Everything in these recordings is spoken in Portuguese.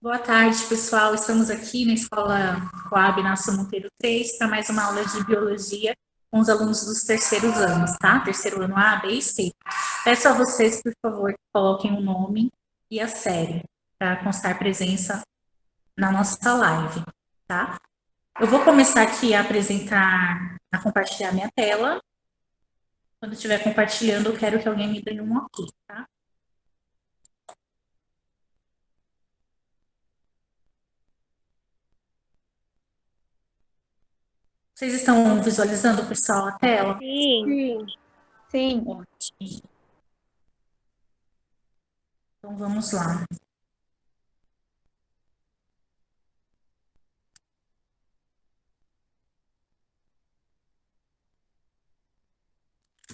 Boa tarde, pessoal. Estamos aqui na Escola Coab Inácio Monteiro 3 para mais uma aula de biologia com os alunos dos terceiros anos, tá? Terceiro ano A, B e C. Peço a vocês, por favor, que coloquem o nome e a série para constar presença na nossa live, tá? Eu vou começar aqui a apresentar, a compartilhar minha tela. Quando estiver compartilhando, eu quero que alguém me dê um ok, tá? Vocês estão visualizando, pessoal, a tela? Sim. Sim. Ótimo. Então, vamos lá.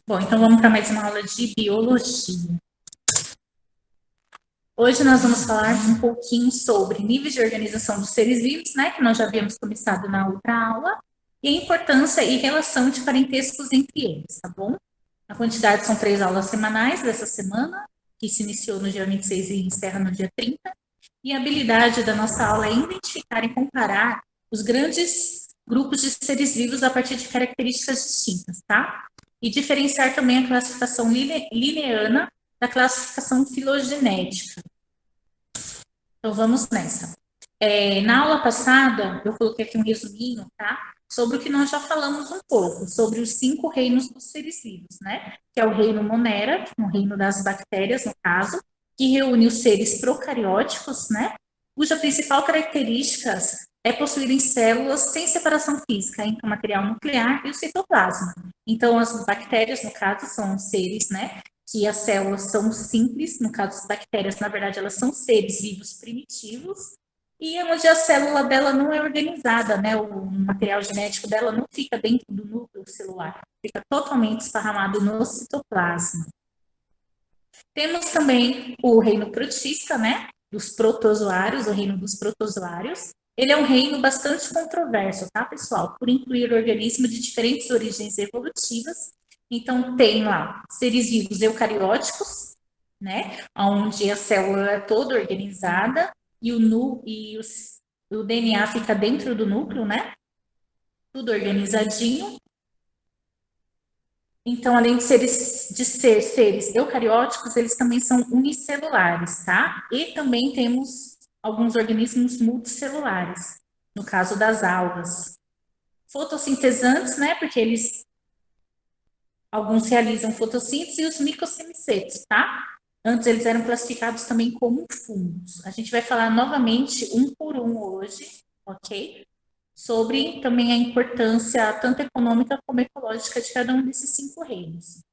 Bom, então vamos para mais uma aula de biologia. Hoje nós vamos falar um pouquinho sobre níveis de organização dos seres vivos, né, que nós já havíamos começado na outra aula, e a importância e relação de parentescos entre eles, tá bom? A quantidade são 3 aulas semanais dessa semana, que se iniciou no dia 26 e encerra no dia 30, e a habilidade da nossa aula é identificar e comparar os grandes grupos de seres vivos a partir de características distintas, tá? E diferenciar também a classificação lineana da classificação filogenética. Então, vamos nessa. Na aula passada, eu coloquei aqui um resuminho, tá? Sobre o que nós já falamos um pouco, sobre os 5 reinos dos seres vivos, né? Que é o reino Monera, o reino das bactérias, no caso, que reúne os seres procarióticos, né? Cuja principal característica é possuírem células sem separação física entre o material nuclear e o citoplasma. Então, as bactérias, no caso, são seres, né? Que as células são simples, no caso das bactérias, na verdade, elas são seres vivos primitivos, e onde a célula dela não é organizada, né? O material genético dela não fica dentro do núcleo celular, fica totalmente esparramado no citoplasma. Temos também o reino protista, né? Dos protozoários, o reino dos protozoários. Ele é um reino bastante controverso, tá, pessoal? Por incluir organismos de diferentes origens evolutivas. Então, tem lá seres vivos eucarióticos, né? Onde a célula é toda organizada e o DNA fica dentro do núcleo, né? Tudo organizadinho. Então, além de ser seres eucarióticos, eles também são unicelulares, tá? E também temos alguns organismos multicelulares, no caso das algas. Fotossintesantes, né? Porque alguns realizam fotossíntese e os micossemicetos, tá? Antes eles eram classificados também como fungos. A gente vai falar novamente um por um hoje, ok? Sobre também a importância tanto econômica como ecológica de cada um desses 5 reinos.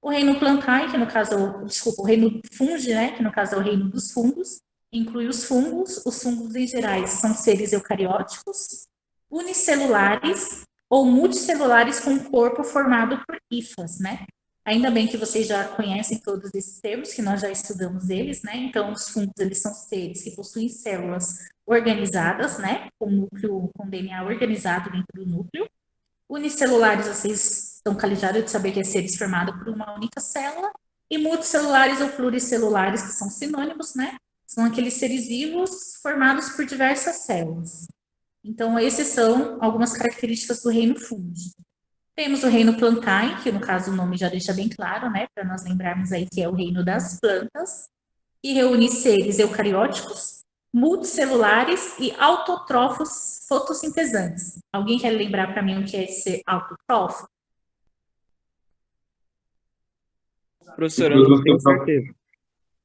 O reino plantae, que no caso, desculpa, o reino fungi, né, que no caso é o reino dos fungos, inclui os fungos. Os fungos em gerais são seres eucarióticos, unicelulares ou multicelulares com corpo formado por hifas, né? Ainda bem que vocês já conhecem todos esses termos, que nós já estudamos eles, né? Então, os fungos, eles são seres que possuem células organizadas, né? Com núcleo, com DNA organizado dentro do núcleo. Unicelulares, vocês estão calijados de saber que é seres formados por uma única célula. E multicelulares ou pluricelulares, que são sinônimos, né? São aqueles seres vivos formados por diversas células. Então, esses são algumas características do reino fungi. Temos o reino plantae, que no caso o nome já deixa bem claro, né? Para nós lembrarmos aí que é o reino das plantas, que reúne seres eucarióticos, multicelulares e autótrofos fotossintesantes. Alguém quer lembrar para mim o que é ser autótrofo? Professor, eu não tenho certeza.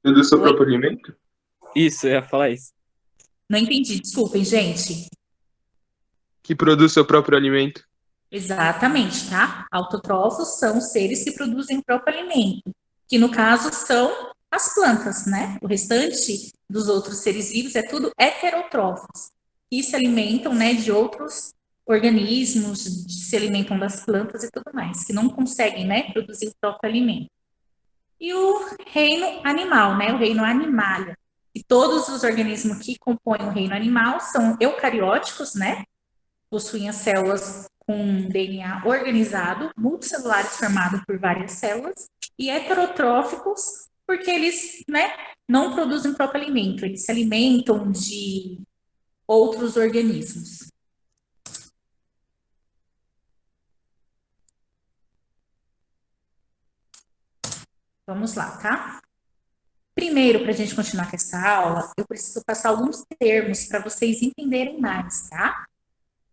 Produz seu Oi? próprio alimento? Isso, eu ia falar isso. Não entendi, desculpem, gente. Que produz seu próprio alimento. Exatamente, tá? Autótrofos são seres que produzem o próprio alimento, que no caso são as plantas, né? O restante dos outros seres vivos é tudo heterótrofos, que se alimentam, né, de outros organismos, se alimentam das plantas e tudo mais, que não conseguem, né, produzir o próprio alimento. E o reino animal, né? O reino animalia. E todos os organismos que compõem o reino animal são eucarióticos, né? Possuem as células com DNA organizado, multicelulares formados por várias células, e heterotróficos, porque eles, né, não produzem o próprio alimento, eles se alimentam de outros organismos. Vamos lá, tá? Primeiro, para a gente continuar com essa aula, eu preciso passar alguns termos para vocês entenderem mais, tá?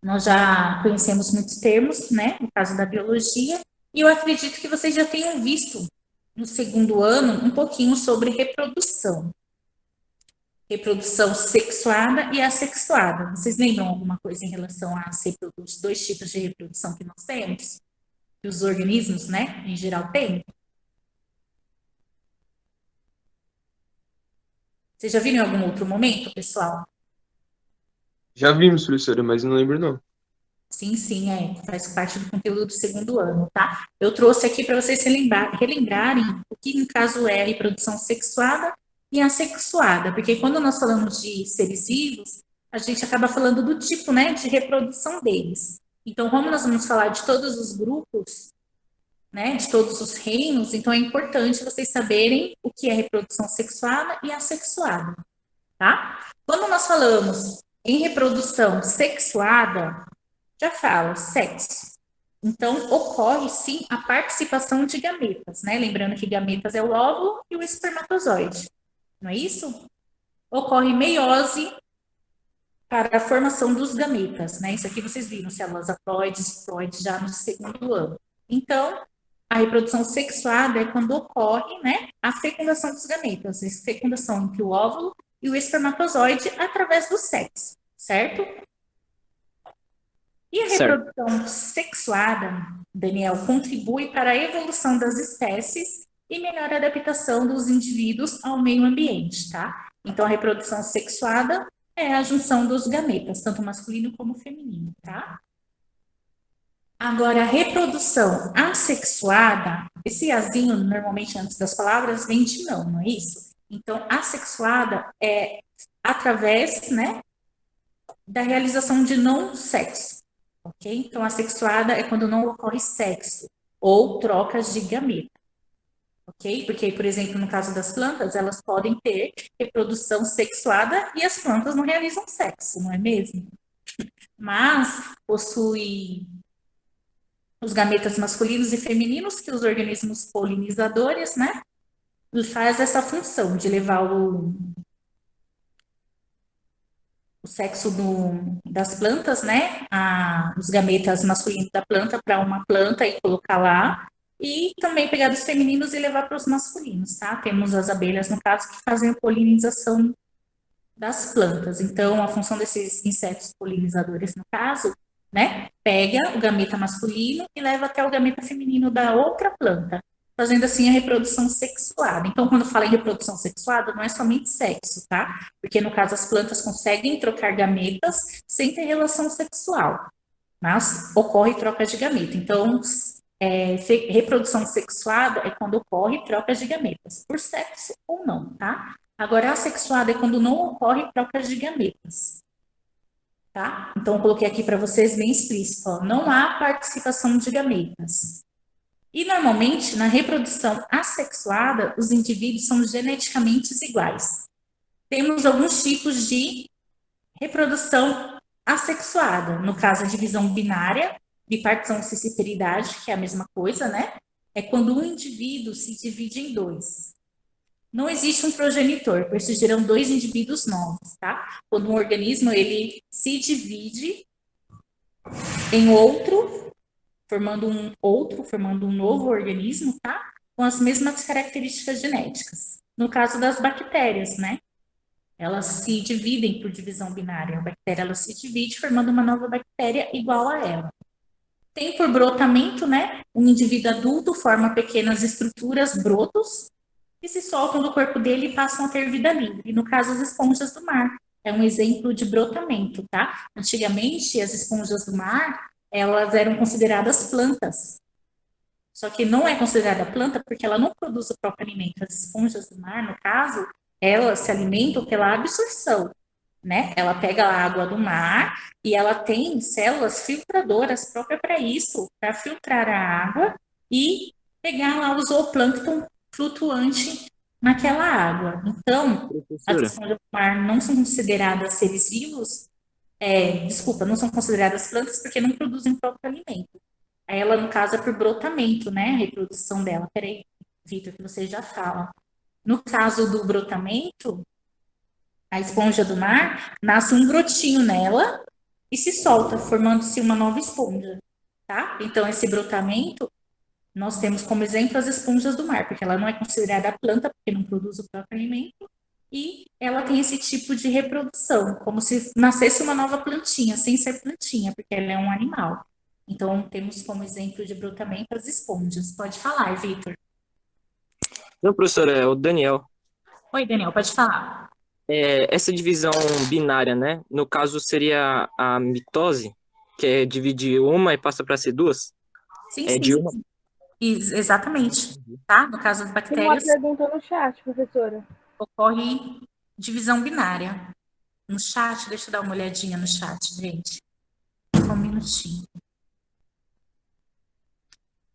Nós já conhecemos muitos termos, né, no caso da biologia, e eu acredito que vocês já tenham visto no segundo ano um pouquinho sobre reprodução. Reprodução sexuada e assexuada. Vocês lembram alguma coisa em relação os dois tipos de reprodução que nós temos? Que os organismos, né, em geral têm? Vocês já viram em algum outro momento, pessoal? Já vimos, professora, mas não lembro não. Sim, sim, faz parte do conteúdo do segundo ano, tá? Eu trouxe aqui para vocês relembrarem o que, no caso, é a reprodução sexuada e assexuada, porque quando nós falamos de seres vivos, a gente acaba falando do tipo, né, de reprodução deles. Então, como nós vamos falar de todos os grupos, né, de todos os reinos, então é importante vocês saberem o que é reprodução sexuada e assexuada, tá? Quando nós falamos em reprodução sexuada, já fala sexo. Então, ocorre sim a participação de gametas, né? Lembrando que gametas é o óvulo e o espermatozoide, não é isso? Ocorre meiose para a formação dos gametas, né? Isso aqui vocês viram, células haploides, diploides, já no segundo ano. Então, a reprodução sexuada é quando ocorre, né, a fecundação dos gametas, a fecundação entre o óvulo e o espermatozoide através do sexo, certo? E a reprodução sexuada, Daniel, contribui para a evolução das espécies e melhor adaptação dos indivíduos ao meio ambiente, tá? Então, a reprodução sexuada é a junção dos gametas, tanto masculino como feminino, tá? Agora, a reprodução assexuada, esse azinho, normalmente antes das palavras, vem de não é isso? Então, assexuada é através, né, da realização de não sexo, ok? Então, assexuada é quando não ocorre sexo ou trocas de gameta, ok? Porque, por exemplo, no caso das plantas, elas podem ter reprodução sexuada e as plantas não realizam sexo, não é mesmo? Mas possui os gametas masculinos e femininos, que os organismos polinizadores, né, faz essa função de levar o sexo das plantas, né, os gametas masculinos da planta para uma planta e colocar lá, e também pegar dos femininos e levar para os masculinos, tá? Temos as abelhas, no caso, que fazem a polinização das plantas. Então, a função desses insetos polinizadores, no caso, né, pega o gameta masculino e leva até o gameta feminino da outra planta, fazendo assim a reprodução sexuada. Então, quando fala em reprodução sexuada, não é somente sexo, tá? Porque, no caso, as plantas conseguem trocar gametas sem ter relação sexual, mas ocorre troca de gameta. Então, reprodução sexuada é quando ocorre troca de gametas, por sexo ou não, tá? Agora, assexuada é quando não ocorre troca de gametas, tá? Então, eu coloquei aqui para vocês bem explícito, ó, não há participação de gametas. E, normalmente, na reprodução assexuada, os indivíduos são geneticamente iguais. Temos alguns tipos de reprodução assexuada, no caso, a divisão binária, bipartição cisseteridade, que é a mesma coisa, né? É quando um indivíduo se divide em dois. Não existe um progenitor, por isso geram dois indivíduos novos, tá? Quando um organismo, ele se divide em outro, formando um novo organismo, tá? Com as mesmas características genéticas. No caso das bactérias, né? Elas se dividem por divisão binária. A bactéria, ela se divide formando uma nova bactéria igual a ela. Tem por brotamento, né? Um indivíduo adulto forma pequenas estruturas, brotos, que se soltam do corpo dele e passam a ter vida livre. E no caso, as esponjas do mar. É um exemplo de brotamento, tá? Antigamente, as esponjas do mar, elas eram consideradas plantas. Só que não é considerada planta porque ela não produz o próprio alimento. As esponjas do mar, no caso, elas se alimentam pela absorção, né? Ela pega a água do mar e ela tem células filtradoras próprias para isso, para filtrar a água e pegar lá o zooplâncton flutuante naquela água. Então, as Professora, esponjas do mar não são consideradas seres vivos, desculpa, não são consideradas plantas porque não produzem o próprio alimento. Aí ela, no caso, é por brotamento, né? A reprodução dela. Peraí, Vitor, que você já fala. No caso do brotamento, a esponja do mar, nasce um brotinho nela e se solta, formando-se uma nova esponja, tá? Então, esse brotamento, nós temos como exemplo as esponjas do mar, porque ela não é considerada planta, porque não produz o próprio alimento, e ela tem esse tipo de reprodução, como se nascesse uma nova plantinha, sem ser plantinha, porque ela é um animal. Então, temos como exemplo de brotamento as esponjas. Pode falar, Vitor. não, professora, é o Daniel. Oi, Daniel, pode falar. Essa divisão binária, né? No caso, seria a mitose, que é dividir uma e passa para ser duas. Sim, É de sim, uma. exatamente. Tá? No caso das Tem uma bactérias, pergunta no chat, professora. ocorre divisão binária. No chat, deixa eu dar uma olhadinha no chat, gente. Só um minutinho.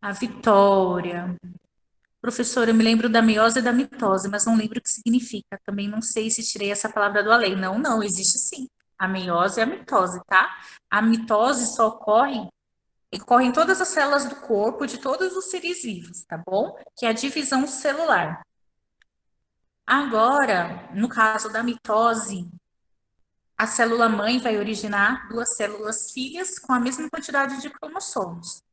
A Vitória. Professora, eu me lembro da meiose e da mitose, mas não lembro o que significa. Também não sei se tirei essa palavra do além. Não, não, existe sim. A meiose e a mitose, tá? A mitose só ocorre em todas as células do corpo de todos os seres vivos, tá bom? Que é a divisão celular. Agora, no caso da mitose, a célula mãe vai originar duas células filhas com a mesma quantidade de cromossomos.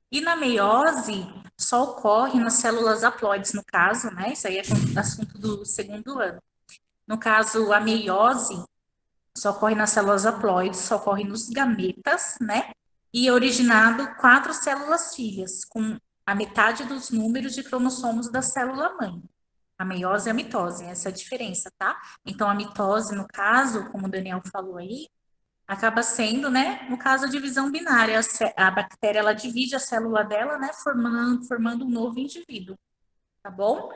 E na meiose, só ocorre nas células haploides, no caso, né? Isso aí é assunto do segundo ano. No caso, a meiose só ocorre nas células haploides, só ocorre nos gametas, né? E é originado 4 células filhas, com a metade dos números de cromossomos da célula mãe. A meiose e a mitose, essa é a diferença, tá? Então, a mitose, no caso, como o Daniel falou aí, acaba sendo, né, no caso, a divisão binária. A bactéria, ela divide a célula dela, né, formando um novo indivíduo, tá bom?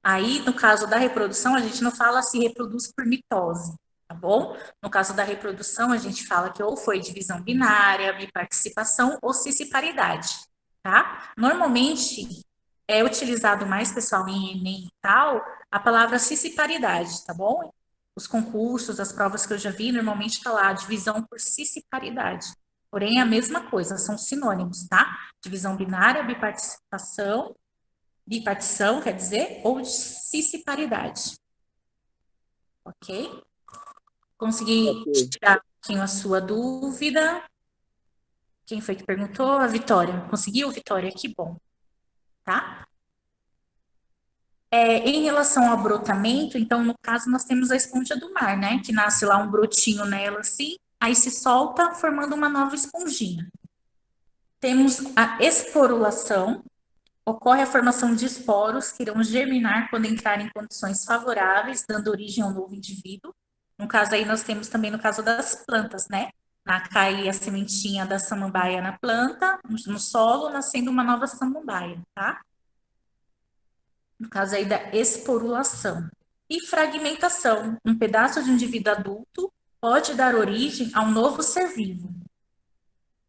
Aí, no caso da reprodução, a gente não fala se reproduz por mitose, tá bom? No caso da reprodução, a gente fala que ou foi divisão binária, biparticipação ou cisparidade, tá? Normalmente, é utilizado mais, pessoal, em Enem e tal, a palavra cisparidade, tá bom? Os concursos, as provas que eu já vi, normalmente está lá, divisão por cisparidade. Porém, é a mesma coisa, são sinônimos, tá? Divisão binária, bipartição, quer dizer, ou cisparidade. Ok? Consegui Ok. tirar um pouquinho a sua dúvida. Quem foi que perguntou? A Vitória. Conseguiu, Vitória? Que bom. Tá? Em relação ao brotamento, então, no caso, nós temos a esponja do mar, né? Que nasce lá um brotinho nela, assim, aí se solta, formando uma nova esponjinha. Temos a esporulação, ocorre a formação de esporos que irão germinar quando entrarem em condições favoráveis, dando origem a um novo indivíduo. No caso aí, nós temos também no caso das plantas, né? Cai a sementinha da samambaia na planta, no solo, nascendo uma nova samambaia, tá? No caso aí da esporulação. E fragmentação. Um pedaço de um indivíduo adulto pode dar origem a um novo ser vivo.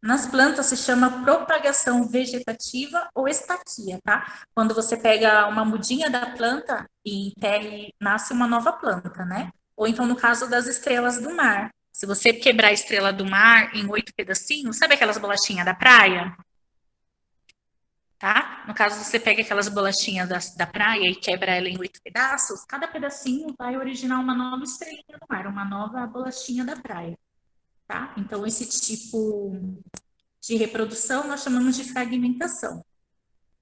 Nas plantas se chama propagação vegetativa ou estaquia, tá? Quando você pega uma mudinha da planta e enterra, nasce uma nova planta, né? Ou então no caso das estrelas do mar. Se você quebrar a estrela do mar em 8 pedacinhos, sabe aquelas bolachinhas da praia? Tá? No caso, você pega aquelas bolachinhas da praia e quebra ela em 8 pedaços, cada pedacinho vai originar uma nova estrelinha do mar, uma nova bolachinha da praia, tá? Então, esse tipo de reprodução nós chamamos de fragmentação,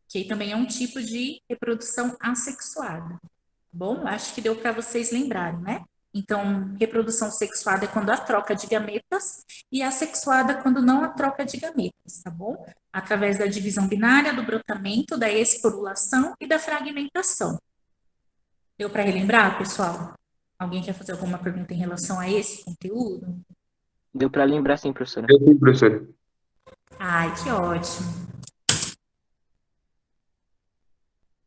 que também é um tipo de reprodução assexuada, tá bom? Acho que deu para vocês lembrarem, né? Então, reprodução sexuada é quando há troca de gametas e assexuada é quando não há troca de gametas, tá bom? Através da divisão binária, do brotamento, da esporulação e da fragmentação. Deu para relembrar, pessoal? Alguém quer fazer alguma pergunta em relação a esse conteúdo? Deu para lembrar sim, professora. Eu sim, professor. Ai, que ótimo.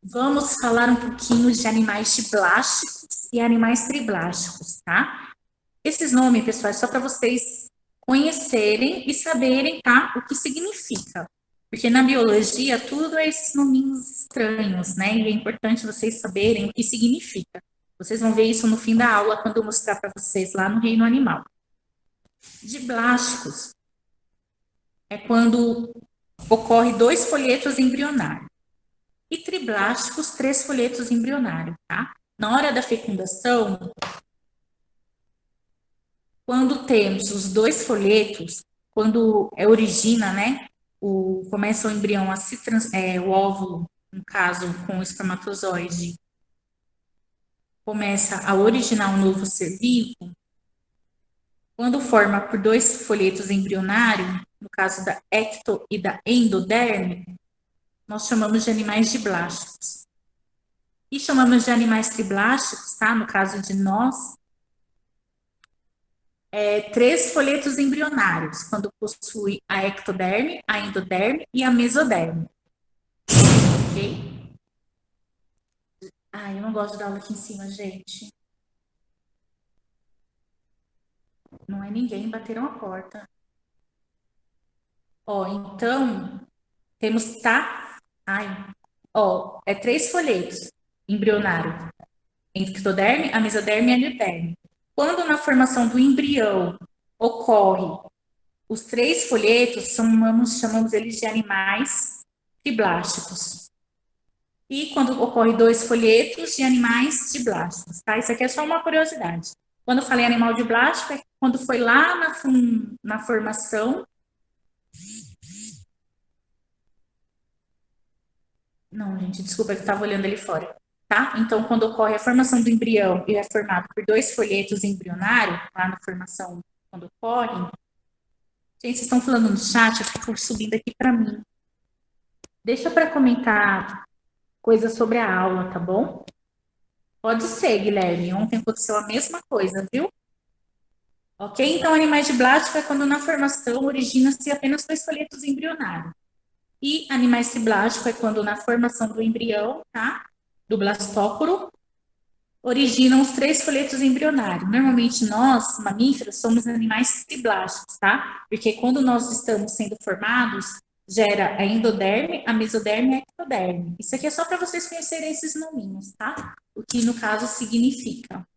Vamos falar um pouquinho de animais diblásticos e animais triblásticos, tá? Esses nomes, pessoal, é só para vocês conhecerem e saberem, tá? O que significa. Porque na biologia, tudo é esses nominhos estranhos, né? E é importante vocês saberem o que significa. Vocês vão ver isso no fim da aula, quando eu mostrar para vocês lá no reino animal. Diblásticos é quando ocorre 2 folhetos embrionários. E triblásticos, 3 folhetos embrionários, tá? Na hora da fecundação, quando temos os 2 folhetos, quando origina, né? Começa o embrião a se o óvulo, no caso, com o espermatozoide, começa a originar um novo ser vivo. Quando forma por 2 folhetos embrionários, no caso da ecto e da endoderme, nós chamamos de animais diblásticos. E chamamos de animais triblásticos, tá? No caso de nós, 3 folhetos embrionários, quando possui a ectoderme, a endoderme e a mesoderme. Ok? Eu não gosto de dar aula aqui em cima, gente. Não é ninguém, bateram a porta. Então, temos, tá? 3 folhetos embrionários. Ectoderme, a mesoderme e a endoderme. Quando na formação do embrião ocorre os 3 folhetos, chamamos eles de animais triblásticos. E quando ocorre 2 folhetos, de animais diblásticos, tá? Isso aqui é só uma curiosidade. Quando eu falei animal diblástico, é quando foi lá na formação. Não, gente, desculpa, eu estava olhando ali fora. Tá? Então, quando ocorre a formação do embrião e é formado por 2 folhetos embrionários, lá na formação, quando ocorre. Gente, vocês estão falando no chat, eu fico subindo aqui para mim. Deixa para comentar coisas sobre a aula, tá bom? Pode ser, Guilherme. Ontem aconteceu a mesma coisa, viu? Ok? Então, animais de blástico é quando na formação origina-se apenas 2 folhetos embrionários. E animais triblásticos é quando na formação do embrião, tá? Do blastóporo, originam os 3 folhetos embrionários. Normalmente nós, mamíferos, somos animais triblásticos, tá? Porque quando nós estamos sendo formados, gera a endoderme, a mesoderme e a ectoderme. Isso aqui é só para vocês conhecerem esses nominhos, tá? O que no caso significa.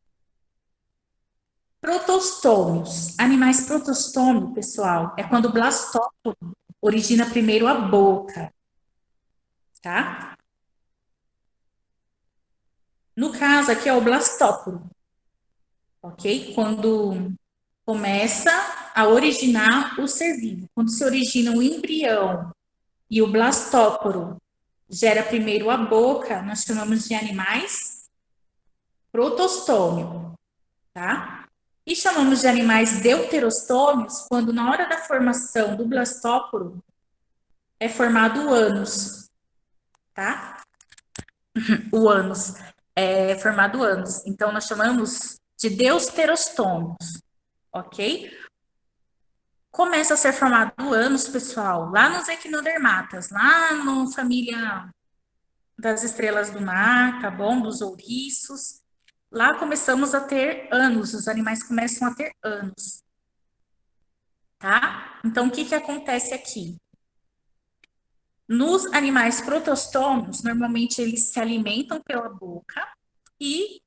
Protostômios. Animais protostômios, pessoal, é quando o blastóporo origina primeiro a boca, tá? No caso aqui é o blastóporo, ok? Quando começa a originar o ser vivo. Quando se origina o embrião e o blastóporo gera primeiro a boca, nós chamamos de animais protostômio, tá? E chamamos de animais deuterostômios quando na hora da formação do blastóporo é formado o ânus, tá? O ânus é formado o ânus. Então nós chamamos de deuterostômios, ok? Começa a ser formado o ânus, pessoal, lá nos equinodermatas, lá na família das estrelas do mar, tá bom? Dos ouriços. Lá começamos a ter ânus, os animais começam a ter ânus, tá? Então, o que que acontece aqui? Nos animais protostômios, normalmente eles se alimentam pela boca e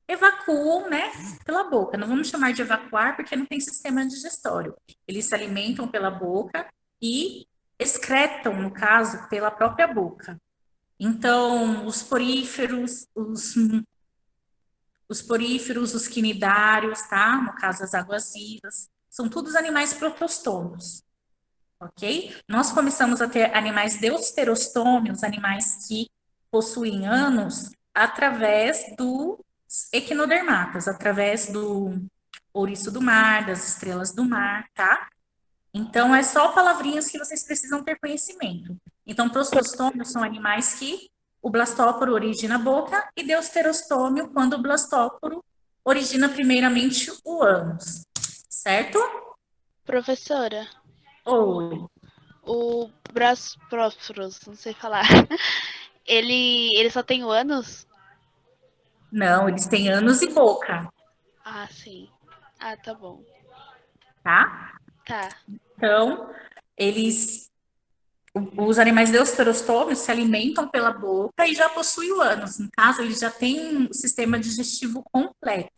evacuam, né, pela boca. Não vamos chamar de evacuar porque não tem sistema digestório. Eles se alimentam pela boca e excretam, no caso, pela própria boca. Então, os poríferos, os quinidários, tá? No caso, as águas vivas, são todos animais protostômios, ok? Nós começamos a ter animais deuterostômios, animais que possuem ânus, através dos equinodermatas, através do ouriço do mar, das estrelas do mar, tá? Então, é só palavrinhas que vocês precisam ter conhecimento. Então, prostostômios são animais que o blastóporo origina a boca e deuterostômio quando o blastóporo origina primeiramente o ânus, certo? Professora, Oi. o Braspróforos, não sei falar, ele só tem o ânus? Não, eles têm ânus e boca, Ah, sim. Ah, tá bom. tá? Tá. Então, eles Os animais deuterostômios se alimentam pela boca e já possuem o ânus. No caso, eles já têm um sistema digestivo completo.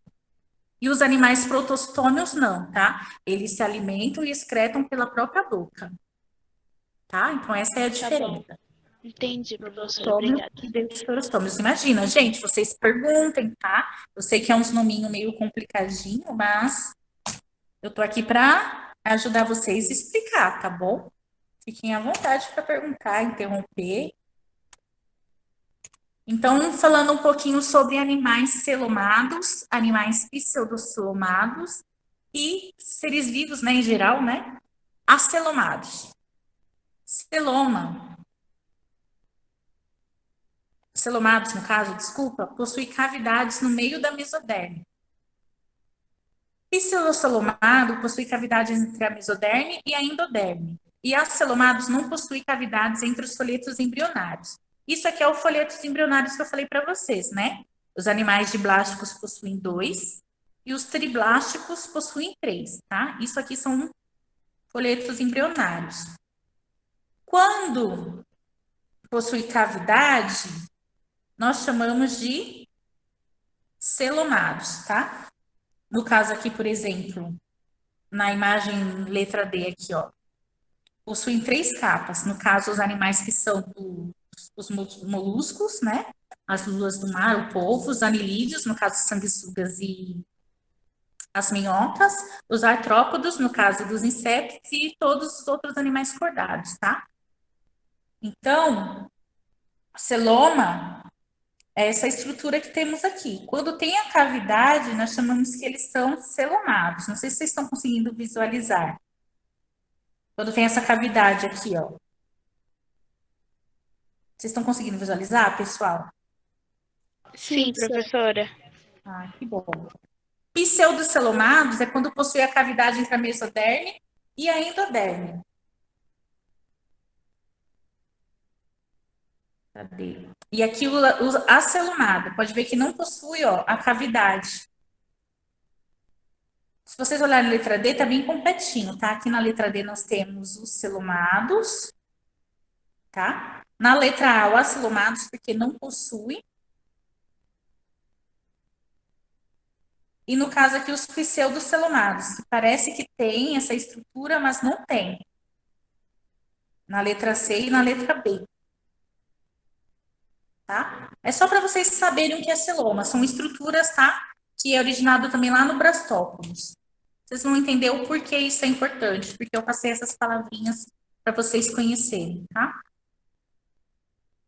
E os animais protostômios não, tá? Eles se alimentam e excretam pela própria boca. Tá? Então, essa é a diferença. Entendi, professora. Protostômio Obrigada. e deuterostômios. Imagina, gente, vocês perguntem, tá? Eu sei que é uns nominhos meio complicadinho, mas eu tô aqui para ajudar vocês a explicar, tá bom? Fiquem à vontade para perguntar, interromper. Então, falando um pouquinho sobre animais celomados, animais pseudocelomados e seres vivos, né, em geral, né? Acelomados. Celomados, no caso, desculpa, possui cavidades no meio da mesoderme. Pseudocelomado possui cavidades entre a mesoderme e a endoderme. E acelomados não possuem cavidades entre os folhetos embrionários. Isso aqui é o folhetos embrionários que eu falei para vocês, né? Os animais diblásticos possuem 2 e os triblásticos possuem 3, tá? Isso aqui são folhetos embrionários. Quando possui cavidade, nós chamamos de celomados, tá? No caso aqui, por exemplo, na imagem letra D aqui, ó, possuem 3 capas. No caso, os animais que são os moluscos, né? As lulas do mar, o polvo, os anilídeos, no caso, sanguessugas e as minhocas, os artrópodos, no caso dos insetos, e todos os outros animais cordados, tá? Então, celoma é essa estrutura que temos aqui. Quando tem a cavidade, nós chamamos que eles são celomados. Não sei se vocês estão conseguindo visualizar. Quando tem essa cavidade aqui, ó. Vocês estão conseguindo visualizar, pessoal? Sim, professora. Ah, que bom. Pseudocelomados é quando possui a cavidade entre a mesoderme e a endoderme. Cadê? E aqui o acelomado, pode ver que não possui, ó, a cavidade. Se vocês olharem a letra D, tá bem completinho, tá? Aqui na letra D nós temos os celomados, tá? Na letra A, o acelomados, porque não possui. E no caso aqui, os pseudocelomados, que parece que tem essa estrutura, mas não tem. Na letra C e na letra B. Tá? É só para vocês saberem o que é celoma. São estruturas, tá? Que é originado também lá no Brastópolis. Vocês vão entender o porquê isso é importante, porque eu passei essas palavrinhas para vocês conhecerem, tá?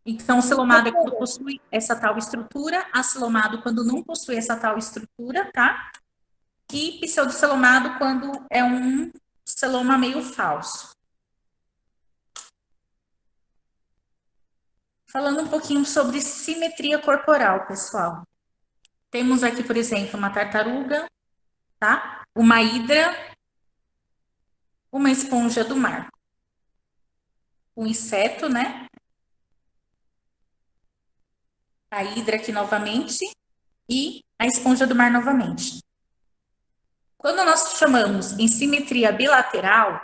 Então, o celomado é quando possui essa tal estrutura, acelomado quando não possui essa tal estrutura, tá? E pseudocelomado quando é um celoma meio falso. Falando um pouquinho sobre simetria corporal, pessoal. Temos aqui, por exemplo, uma tartaruga, tá? Uma hidra, uma esponja do mar. Um inseto, né? A hidra aqui novamente e a esponja do mar novamente. Quando nós chamamos em simetria bilateral,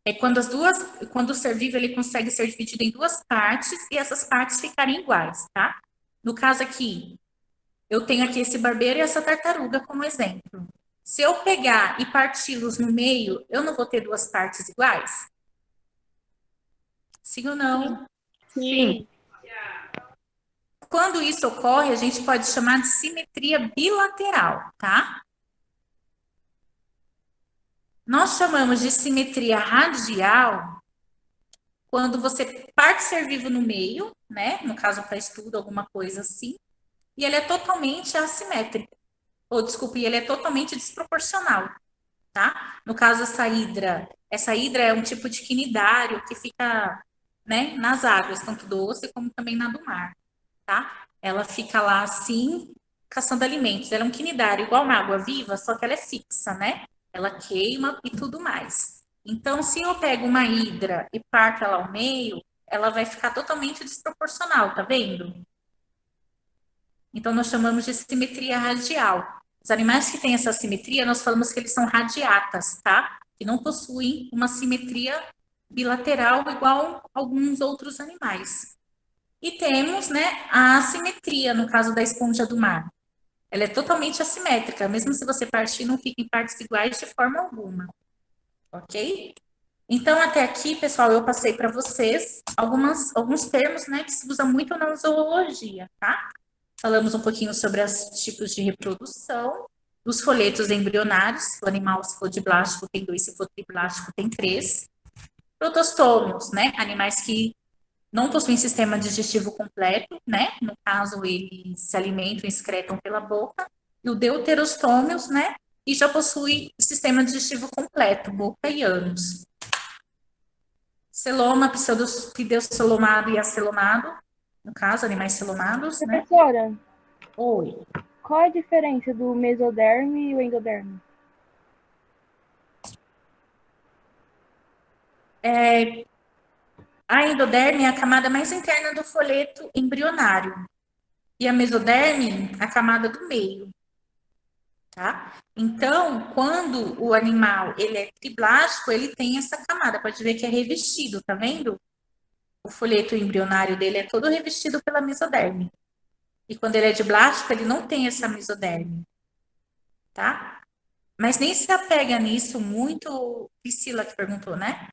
é quando quando o ser vivo ele consegue ser dividido em 2 partes e essas partes ficarem iguais, tá? No caso aqui, eu tenho aqui esse barbeiro e essa tartaruga como exemplo. Se eu pegar e parti-los no meio, eu não vou ter 2 partes iguais? Sim ou não? Sim. Quando isso ocorre, a gente pode chamar de simetria bilateral, tá? Nós chamamos de simetria radial quando você parte ser vivo no meio, né? No caso, para estudo, alguma coisa assim, e ele é totalmente assimétrico. Ou, desculpe, ele é totalmente desproporcional, tá? No caso, essa hidra é um tipo de quinidário que fica, né, nas águas, tanto doce como também na do mar, tá? Ela fica lá assim, caçando alimentos. Ela é um quinidário, igual uma água viva, só que ela é fixa, né? Ela queima e tudo mais. Então, se eu pego uma hidra e parto ela ao meio, ela vai ficar totalmente desproporcional, tá vendo? Então, nós chamamos de simetria radial. Os animais que têm essa simetria, nós falamos que eles são radiatas, tá? Que não possuem uma simetria bilateral igual alguns outros animais. E temos, né, a assimetria no caso da esponja do mar. Ela é totalmente assimétrica, mesmo se você partir, não fica em partes iguais de forma alguma, ok? Então, até aqui, pessoal, eu passei para vocês alguns termos, né, que se usa muito na zoologia, tá? Falamos um pouquinho sobre os tipos de reprodução, dos folhetos embrionários, se o animal, se for diblástico, tem 2, se for triblástico, tem 3. Protostômios, né, animais que não possuem sistema digestivo completo, né? No caso, eles se alimentam e excretam pela boca. E o deuterostômios, né? E já possui sistema digestivo completo, boca e ânus. Celoma, pseudocelomado e acelomado, no caso, animais celomados, né? Professora, Oi. qual a diferença do mesoderme e o endoderme? A endoderme é a camada mais interna do folheto embrionário. E a mesoderme, a camada do meio. Tá? Então, quando o animal ele é triblástico, ele tem essa camada, pode ver que é revestido, tá vendo? O folheto embrionário dele é todo revestido pela mesoderme. E quando ele é diblástico, ele não tem essa mesoderme, tá? Mas nem se apega nisso muito, Priscila que perguntou, né?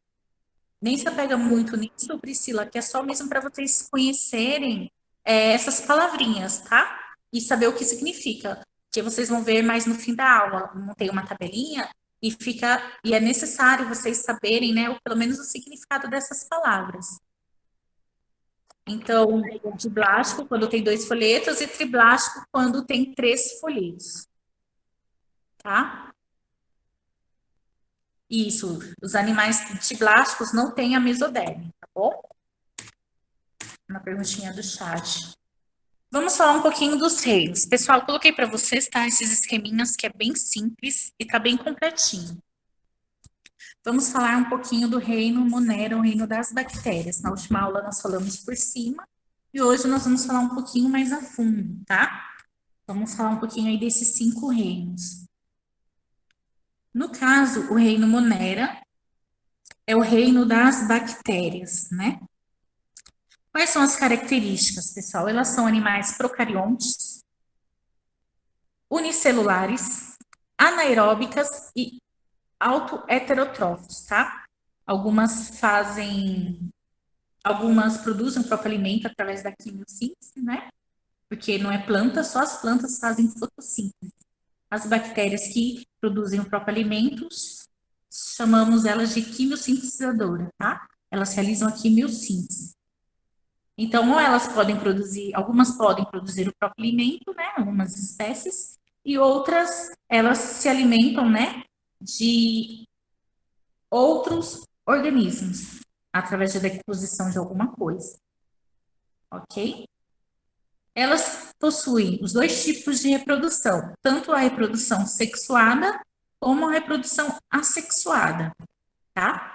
Nem se apega muito nisso, Priscila, que é só mesmo para vocês conhecerem essas palavrinhas, tá? E saber o que significa. Porque vocês vão ver mais no fim da aula. Montei uma tabelinha e é necessário vocês saberem, né, ou pelo menos o significado dessas palavras. Então, diblástico quando tem 2 folhetos e triblástico quando tem 3 folhetos. Tá? Isso, os animais diblásticos não têm a mesoderme, tá bom? Uma perguntinha do chat. Vamos falar um pouquinho dos reinos. Pessoal, coloquei para vocês, tá? Esses esqueminhas que é bem simples e tá bem completinho. Vamos falar um pouquinho do reino Monera, o reino das bactérias. Na última aula nós falamos por cima e hoje nós vamos falar um pouquinho mais a fundo, tá? Vamos falar um pouquinho aí desses 5 reinos. No caso, o reino Monera é o reino das bactérias, né? Quais são as características, pessoal? Elas são animais procariontes, unicelulares, anaeróbicas e autoheterotróficos, tá? Algumas produzem o próprio alimento através da quimiossíntese, né? Porque não é planta, só as plantas fazem fotossíntese. As bactérias que produzem o próprio alimento, chamamos elas de quimiossintetizadoras, tá? Elas realizam a quimiossíntese. Então, ou elas podem produzir, algumas podem produzir o próprio alimento, né? Algumas espécies, e outras, elas se alimentam, né? De outros organismos, através da decomposição de alguma coisa. Ok? Elas possuem os 2 tipos de reprodução, tanto a reprodução sexuada como a reprodução assexuada, tá?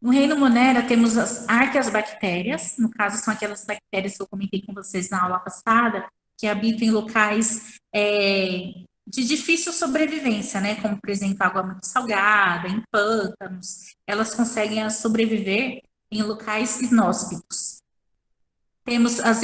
No reino Monera temos as arqueasbactérias, no caso são aquelas bactérias que eu comentei com vocês na aula passada, que habitam em locais de difícil sobrevivência, né? Como, por exemplo, água muito salgada, em pântanos. Elas conseguem sobreviver em locais inóspitos. Temos as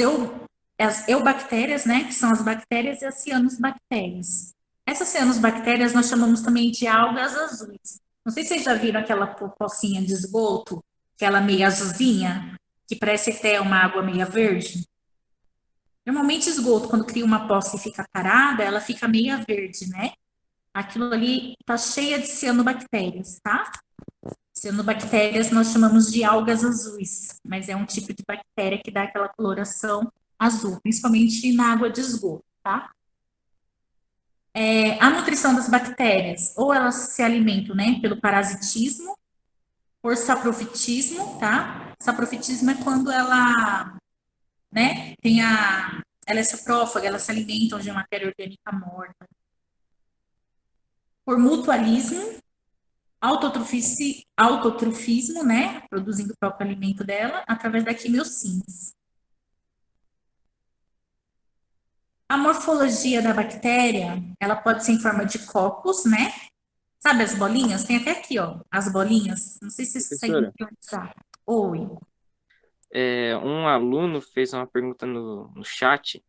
eubactérias, né? Que são as bactérias e as cianosbactérias. Essas cianosbactérias nós chamamos também de algas azuis. Não sei se vocês já viram aquela pocinha de esgoto, aquela meia azulzinha, que parece até uma água meia verde. Normalmente esgoto, quando cria uma poça e fica parada, ela fica meia verde, né? Aquilo ali tá cheia de cianobactérias, tá? Cianobactérias nós chamamos de algas azuis, mas é um tipo de bactéria que dá aquela coloração azul, principalmente na água de esgoto, tá? A nutrição das bactérias, ou elas se alimentam, né, pelo parasitismo, por saprofitismo, tá? Saprofitismo é quando ela, né, ela é saprófaga, elas se alimentam de matéria orgânica morta. Por mutualismo, autotrofismo, né, produzindo o próprio alimento dela, através da quimiossíntese. A morfologia da bactéria, ela pode ser em forma de cocos, né? Sabe as bolinhas? Tem até aqui, ó, as bolinhas. Não sei se vocês conseguem Professora, visualizar. Oi. um aluno fez uma pergunta no chat.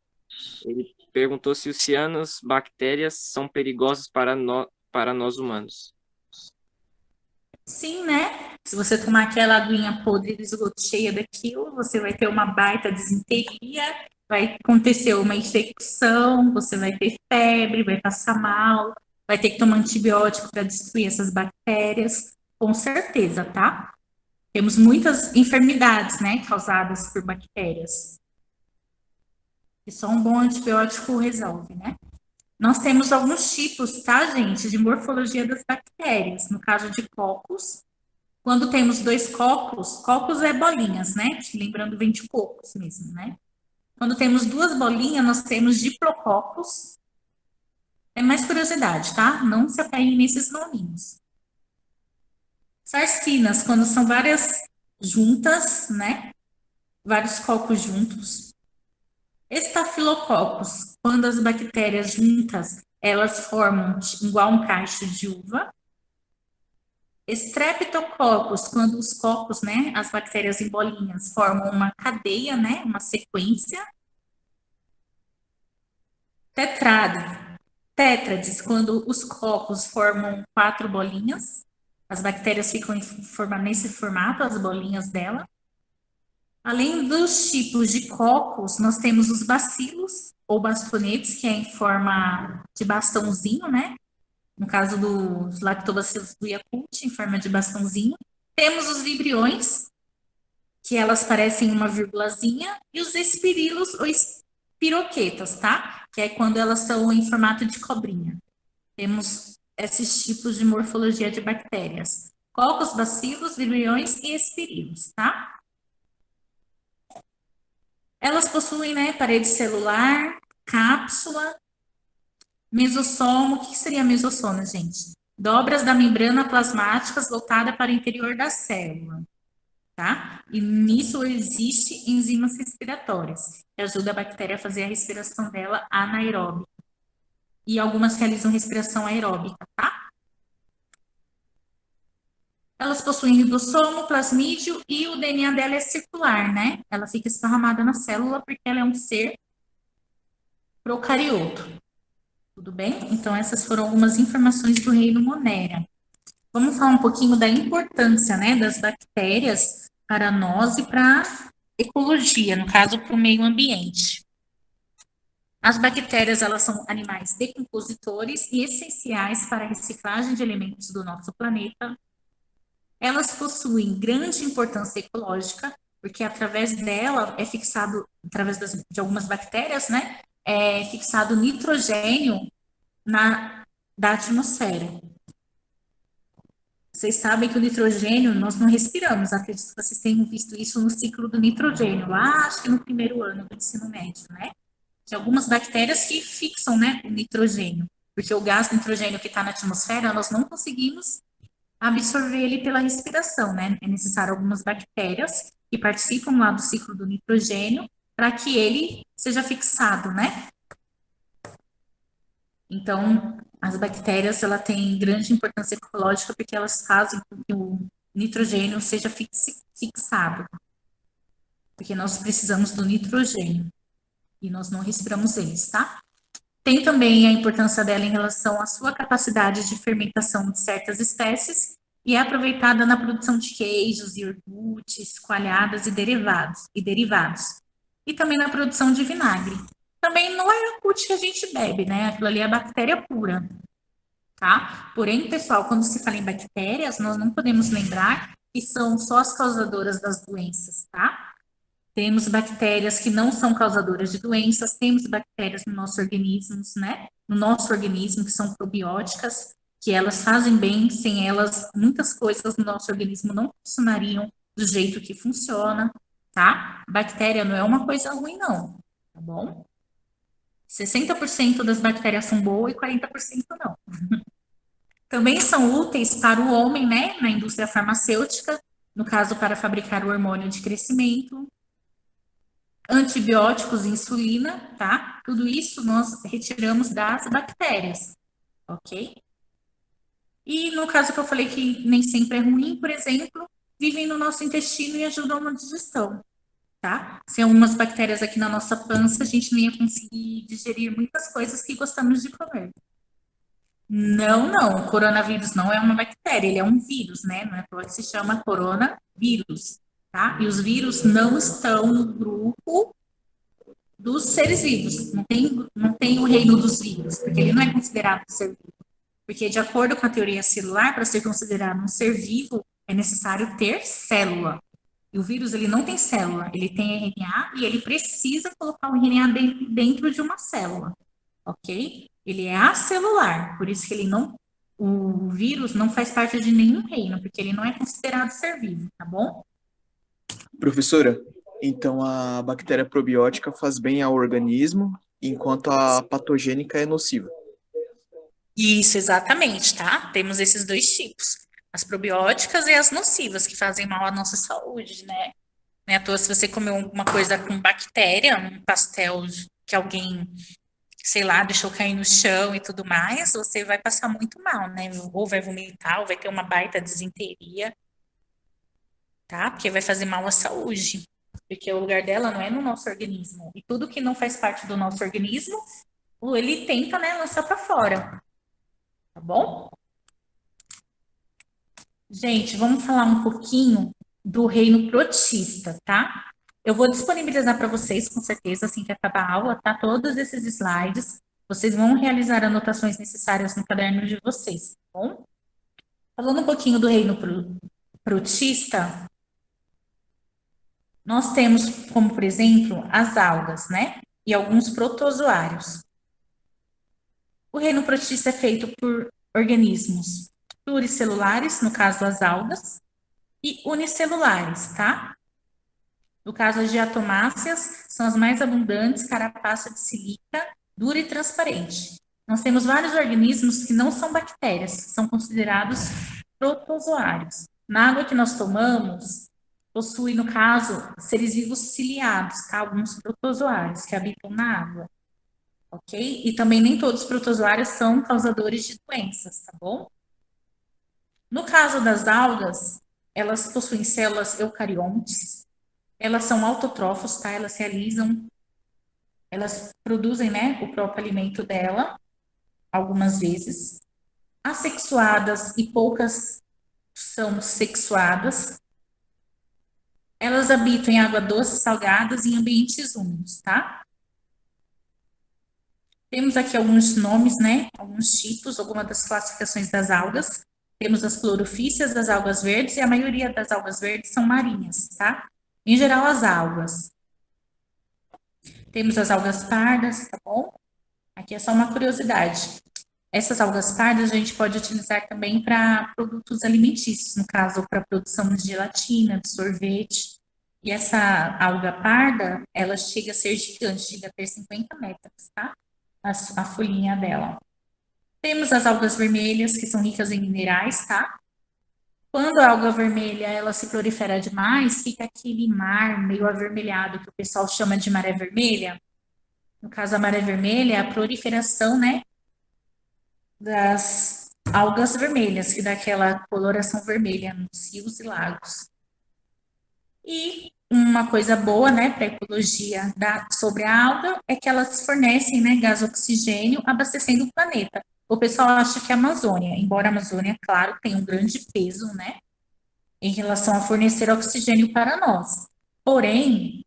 Ele perguntou se os cianobactérias são perigosas para nós humanos. Sim, né? Se você tomar aquela aguinha podre de esgoto cheia daquilo, você vai ter uma baita desinteria, vai acontecer uma infecção, você vai ter febre, vai passar mal, vai ter que tomar antibiótico para destruir essas bactérias, com certeza, tá? Temos muitas enfermidades, né, causadas por bactérias. E só um bom antibiótico resolve, né? Nós temos alguns tipos, tá, gente, de morfologia das bactérias. No caso de cocos, quando temos dois cocos, cocos é bolinhas, né? Lembrando, vem de cocos mesmo, né? Quando temos duas bolinhas, nós temos diplococos. É mais curiosidade, tá? Não se apeguem nesses nominhos. Sarcinas, quando são várias juntas, né? Vários cocos juntos. Estafilococos, quando as bactérias juntas, elas formam igual um cacho de uva. Streptococcus, quando os cocos, né, as bactérias em bolinhas, formam uma cadeia, né, uma sequência. Tétrades, quando os cocos formam 4 bolinhas, as bactérias ficam nesse formato, as bolinhas dela. Além dos tipos de cocos, nós temos os bacilos, ou bastonetes, que é em forma de bastãozinho, né? No caso dos lactobacillus do Yakult, em forma de bastãozinho. Temos os vibriões, que elas parecem uma vírgulazinha, e os espirilos ou espiroquetas, tá? Que é quando elas são em formato de cobrinha. Temos esses tipos de morfologia de bactérias. Cocos, bacilos, vibriões e espirilos, tá? Elas possuem, né, parede celular, cápsula, mesossomo. O que seria mesossomo, gente? Dobras da membrana plasmáticas voltada para o interior da célula, tá? E nisso existe enzimas respiratórias, que ajudam a bactéria a fazer a respiração dela anaeróbica. E algumas realizam respiração aeróbica, tá? Elas possuem ribossomo, plasmídio e o DNA dela é circular, né? Ela fica esparramada na célula porque ela é um ser procarioto. Tudo bem? Então, essas foram algumas informações do reino Monera. Vamos falar um pouquinho da importância, né, das bactérias para nós e para a ecologia, no caso, para o meio ambiente. As bactérias, elas são animais decompositores e essenciais para a reciclagem de elementos do nosso planeta. Elas possuem grande importância ecológica, porque através dela é fixado, através de algumas bactérias, né, é fixado nitrogênio da atmosfera. Vocês sabem que o nitrogênio nós não respiramos, acredito que vocês tenham visto isso no ciclo do nitrogênio, lá acho que no primeiro ano do ensino médio, né? De algumas bactérias que fixam, né, o nitrogênio, porque o gás nitrogênio que está na atmosfera, nós não conseguimos absorver ele pela respiração, né? É necessário algumas bactérias que participam lá do ciclo do nitrogênio para que ele seja fixado, né? Então, as bactérias, ela tem grande importância ecológica porque elas fazem com que o nitrogênio seja fixado. Porque nós precisamos do nitrogênio e nós não respiramos eles, tá? Tem também a importância dela em relação à sua capacidade de fermentação de certas espécies e é aproveitada na produção de queijos, iogurtes, coalhadas e derivados. E também na produção de vinagre. Também não é Yakult que a gente bebe, né? Aquilo ali é bactéria pura, tá? Porém, pessoal, quando se fala em bactérias, nós não podemos lembrar que são só as causadoras das doenças, tá? Temos bactérias que não são causadoras de doenças, temos bactérias no nosso organismo, né? No nosso organismo, que são probióticas, que elas fazem bem, sem elas, muitas coisas no nosso organismo não funcionariam do jeito que funciona, tá? Bactéria não é uma coisa ruim, não, tá bom? 60% das bactérias são boas e 40% não. Também são úteis para o homem, né? Na indústria farmacêutica, no caso, para fabricar o hormônio de crescimento, antibióticos, insulina, tá? Tudo isso nós retiramos das bactérias, ok? E no caso que eu falei que nem sempre é ruim, por exemplo, vivem no nosso intestino e ajudam na digestão, tá? Se algumas bactérias aqui na nossa pança, a gente não ia conseguir digerir muitas coisas que gostamos de comer. Não, não, o coronavírus não é uma bactéria, ele é um vírus, né? Não é por que se chama coronavírus, tá? E os vírus não estão no grupo dos seres vivos, não tem o reino dos vírus, porque ele não é considerado um ser vivo. Porque, de acordo com a teoria celular, para ser considerado um ser vivo, é necessário ter célula. E o vírus, ele não tem célula, ele tem RNA e ele precisa colocar o RNA dentro de uma célula, ok? Ele é acelular, por isso que o vírus não faz parte de nenhum reino, porque ele não é considerado ser vivo, tá bom? Professora, então a bactéria probiótica faz bem ao organismo, enquanto a patogênica é nociva. Isso, exatamente, tá? Temos esses dois tipos. As probióticas e as nocivas, que fazem mal à nossa saúde, né? Não é à toa se você comeu alguma coisa com bactéria, um pastel que alguém, sei lá, deixou cair no chão e tudo mais, você vai passar muito mal, né? Ou vai vomitar, ou vai ter uma baita disenteria, tá? Porque vai fazer mal à saúde. Porque o lugar dela não é no nosso organismo. E tudo que não faz parte do nosso organismo, ele tenta, né, lançar para fora. Tá bom? Gente, vamos falar um pouquinho do reino protista, tá? Eu vou disponibilizar para vocês, com certeza, assim que acabar a aula, tá? Todos esses slides. Vocês vão realizar anotações necessárias no caderno de vocês, tá bom? Falando um pouquinho do reino protista, nós temos como, por exemplo, as algas, né? E alguns protozoários. O reino protista é feito por organismos pluricelulares, no caso as algas, e unicelulares, tá? No caso, as diatomáceas são as mais abundantes, carapaça de silica, dura e transparente. Nós temos vários organismos que não são bactérias, são considerados protozoários. Na água que nós tomamos, possui, no caso, seres vivos ciliados, tá? Alguns protozoários que habitam na água, ok? E também nem todos os protozoários são causadores de doenças, tá bom? No caso das algas, elas possuem células eucariontes, elas são autotrófos, tá? Elas produzem, né, o próprio alimento dela, algumas vezes. Assexuadas e poucas são sexuadas. Elas habitam em água doce, salgadas e em ambientes úmidos, tá? Temos aqui alguns nomes, né, alguns tipos, algumas das classificações das algas. Temos as clorofícias das algas verdes e a maioria das algas verdes são marinhas, tá? Em geral, as algas. Temos as algas pardas, tá bom? Aqui é só uma curiosidade. Essas algas pardas a gente pode utilizar também para produtos alimentícios, no caso, para produção de gelatina, de sorvete. E essa alga parda, ela chega a ser gigante, chega a ter 50 metros, tá? A folhinha dela. Temos as algas vermelhas, que são ricas em minerais, tá? Quando a alga vermelha ela se prolifera demais, fica aquele mar meio avermelhado que o pessoal chama de maré vermelha. No caso, a maré vermelha é a proliferação, né, das algas vermelhas, que dá aquela coloração vermelha nos rios e lagos. E uma coisa boa, né, para a ecologia sobre a alga é que elas fornecem, né, gás oxigênio, abastecendo o planeta. O pessoal acha que a Amazônia, embora a Amazônia, claro, tenha um grande peso, né, em relação a fornecer oxigênio para nós. Porém,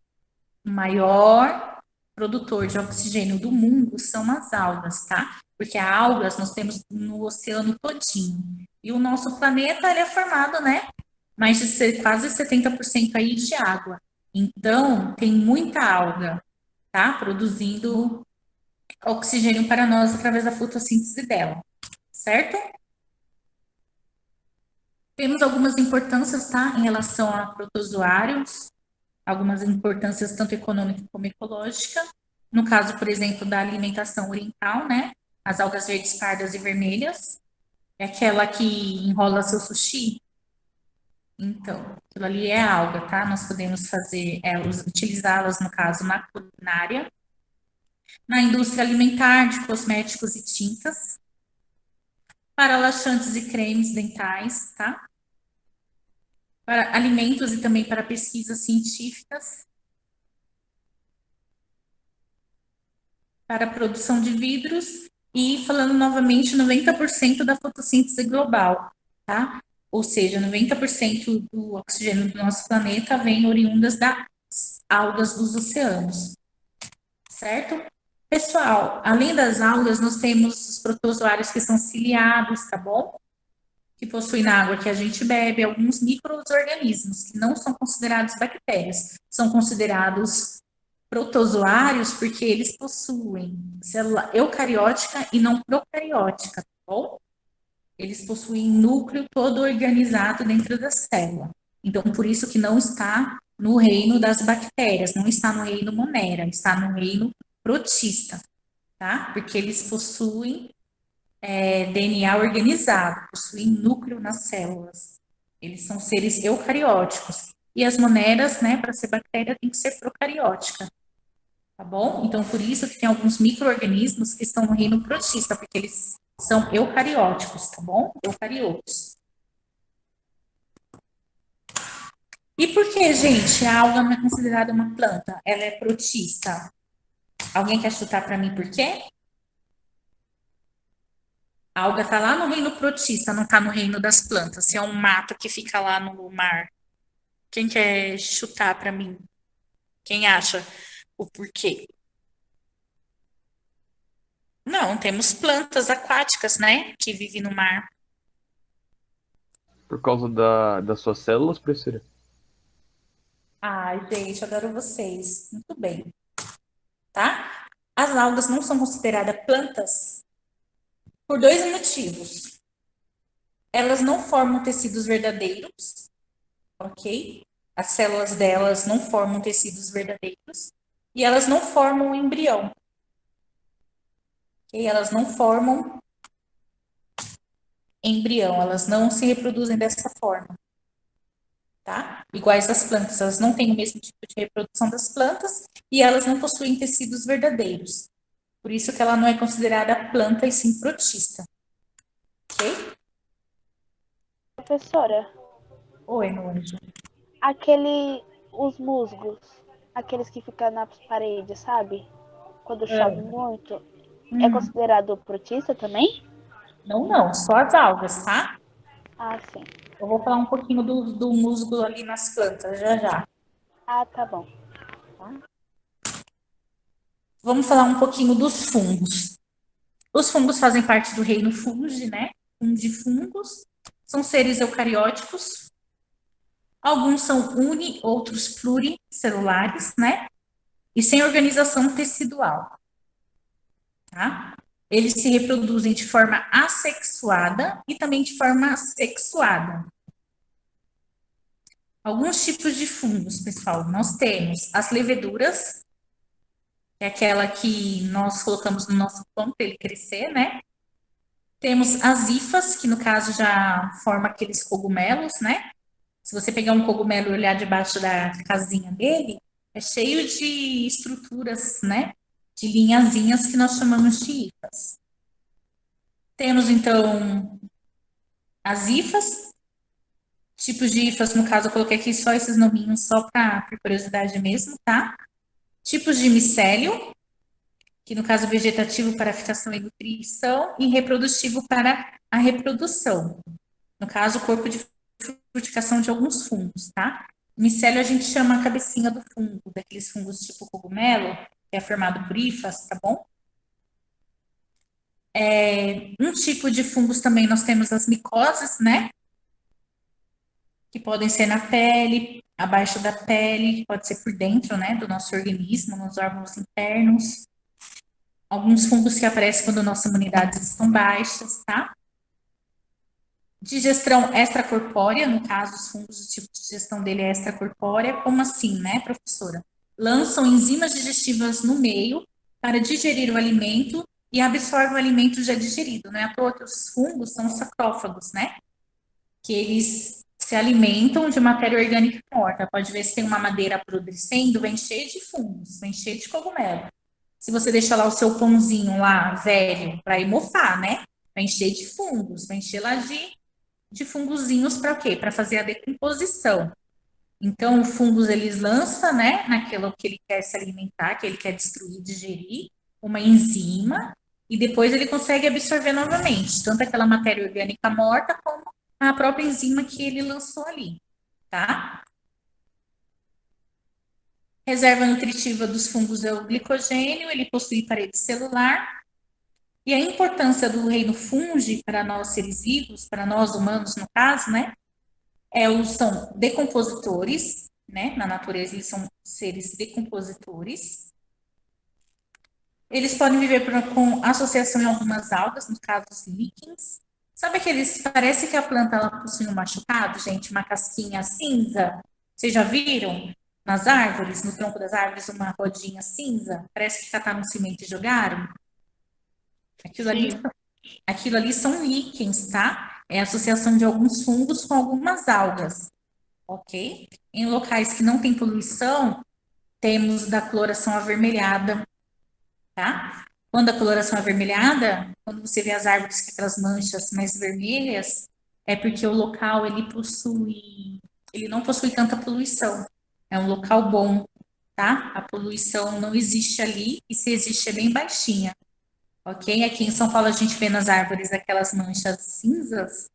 o maior produtor de oxigênio do mundo são as algas, tá? Porque as algas nós temos no oceano todinho. E o nosso planeta, ele é formado, né, mais de quase 70% aí de água. Então, tem muita alga, tá? Produzindo oxigênio para nós através da fotossíntese dela, certo? Temos algumas importâncias, tá? Em relação a protozoários, algumas importâncias tanto econômica como ecológica. No caso, por exemplo, da alimentação oriental, né? As algas verdes, pardas e vermelhas. É aquela que enrola seu sushi. Então, aquilo ali é alga, tá? Nós podemos fazer elas, utilizá-las, no caso, na culinária, na indústria alimentar, de cosméticos e tintas. para laxantes e cremes dentais, tá? Para alimentos e também para pesquisas científicas, para a produção de vidros e, falando novamente, 90% da fotossíntese global, tá? Ou seja, 90% do oxigênio do nosso planeta vem oriundas das algas dos oceanos, certo? Pessoal, além das algas, nós temos os protozoários que são ciliados, tá bom? Que possuem na água que a gente bebe, alguns micro-organismos que não são considerados bactérias, são considerados protozoários porque eles possuem célula eucariótica e não procariótica, tá bom? Eles possuem núcleo todo organizado dentro da célula. Então, por isso que não está no reino das bactérias, não está no reino monera, está no reino protista, tá? Porque eles possuem DNA organizado, possuem núcleo nas células. Eles são seres eucarióticos. E as moneras, né, para ser bactéria, tem que ser procariótica. Tá bom? Então, por isso que tem alguns micro-organismos que estão no reino protista, porque eles são eucarióticos, tá bom? Eucariotos. E por que, gente, a alga não é considerada uma planta? Ela é protista. Alguém quer chutar para mim por quê? A alga está lá no reino protista, não está no reino das plantas. Se é um mato que fica lá no mar. Quem quer chutar para mim? Quem acha o porquê? Não, temos plantas aquáticas, né? Que vivem no mar. Por causa das suas células, professora? Ai, gente, adoro vocês. Muito bem. Tá? As algas não são consideradas plantas por dois motivos. Elas não formam tecidos verdadeiros, ok? As células delas não formam tecidos verdadeiros e elas não formam embrião. Ok? Elas não formam embrião, elas não se reproduzem dessa forma. Tá? Iguais às plantas, elas não têm o mesmo tipo de reprodução das plantas e elas não possuem tecidos verdadeiros. Por isso que ela não é considerada planta e sim protista. Ok? Professora, Oi, meu anjo. os musgos, aqueles que ficam nas paredes, sabe? Quando chove muito, é considerado protista também? Não, só as algas, tá? Ah, sim. Eu vou falar um pouquinho do musgo ali nas plantas, já já. Ah, tá bom. Vamos falar um pouquinho dos fungos. Os fungos fazem parte do reino fungi, né? Fungos. São seres eucarióticos. Alguns são uni, outros pluricelulares, né? E sem organização tecidual. Tá? Eles se reproduzem de forma assexuada e também de forma sexuada. Alguns tipos de fungos, pessoal. Nós temos as leveduras, que é aquela que nós colocamos no nosso pão para ele crescer, né? Temos as hifas, que no caso já forma aqueles cogumelos, né? Se você pegar um cogumelo e olhar debaixo da casinha dele, é cheio de estruturas, né? De linhazinhas que nós chamamos de hifas. Temos, então, as hifas. Tipos de hifas, no caso, eu coloquei aqui só esses nominhos, só para curiosidade mesmo, tá? Tipos de micélio, que no caso vegetativo para fixação e nutrição, e reprodutivo para a reprodução. No caso, o corpo de frutificação de alguns fungos, tá? Micélio a gente chama a cabecinha do fungo, daqueles fungos tipo cogumelo, que é formado por hifas, tá bom? Um tipo de fungos também nós temos as micoses, né? Que podem ser na pele, abaixo da pele, pode ser por dentro, né, do nosso organismo, nos órgãos internos. Alguns fungos que aparecem quando nossas imunidades estão baixas, tá? Digestão extracorpórea, no caso, os fungos, o tipo de digestão dele é extracorpórea. Como assim, né, professora? Lançam enzimas digestivas no meio para digerir o alimento e absorvem o alimento já digerido. Não é à toa que os fungos são sacrófagos, né? Que eles se alimentam de matéria orgânica morta. Pode ver se tem uma madeira apodrecendo, vem cheio de fungos, vem cheio de cogumelo. Se você deixar lá o seu pãozinho lá, velho, para ir mofar, né? Vai encher de fungos, vai encher lá de fungozinhos para quê? Para fazer a decomposição. Então, o fungos eles lança, né, naquilo que ele quer se alimentar, que ele quer destruir, digerir, uma enzima, e depois ele consegue absorver novamente, tanto aquela matéria orgânica morta como a própria enzima que ele lançou ali, tá? Reserva nutritiva dos fungos é o glicogênio, ele possui parede celular, e a importância do reino fungi para nós seres vivos, para nós humanos no caso, né, são decompositores, né? Na natureza, eles são seres decompositores. Eles podem viver com associação em algumas algas, no caso os líquens. Sabe aqueles, parece que a planta ela possui um machucado, gente, uma casquinha cinza. Vocês já viram? Nas árvores, no tronco das árvores, uma rodinha cinza? Parece que cataram um cimento e jogaram. Aquilo ali, Sim. aquilo ali são líquens, tá? É a associação de alguns fungos com algumas algas. Ok? Em locais que não tem poluição, temos da coloração avermelhada, tá? Quando a coloração avermelhada, quando você vê as árvores com aquelas manchas mais vermelhas, é porque o local ele não possui tanta poluição. É um local bom, tá? A poluição não existe ali e se existe é bem baixinha, ok? Aqui em São Paulo a gente vê nas árvores aquelas manchas cinzas,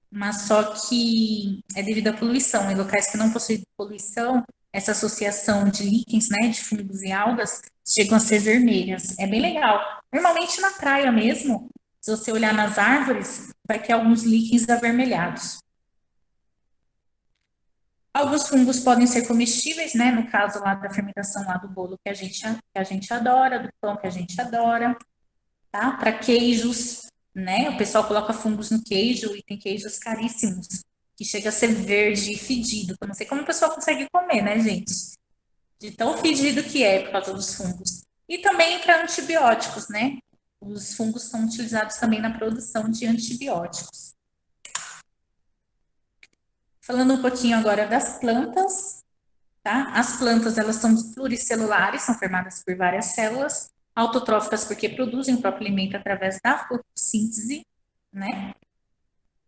mas só que é devido à poluição. Em locais que não possuem poluição, essa associação de líquens, né, de fungos e algas, chegam a ser vermelhas. É bem legal. Normalmente na praia mesmo, se você olhar nas árvores, vai ter alguns líquens avermelhados. Alguns fungos podem ser comestíveis, né? No caso lá da fermentação lá do bolo que a gente adora, do pão que a gente adora, tá? Para queijos, né? O pessoal coloca fungos no queijo e tem queijos caríssimos, que chega a ser verde e fedido. Eu não sei como o pessoal consegue comer, né, gente? De tão fedido que é por causa dos fungos. E também para antibióticos, né? Os fungos são utilizados também na produção de antibióticos. Falando um pouquinho agora das plantas, tá? As plantas, elas são pluricelulares, são formadas por várias células, autotróficas porque produzem o próprio alimento através da fotossíntese, né?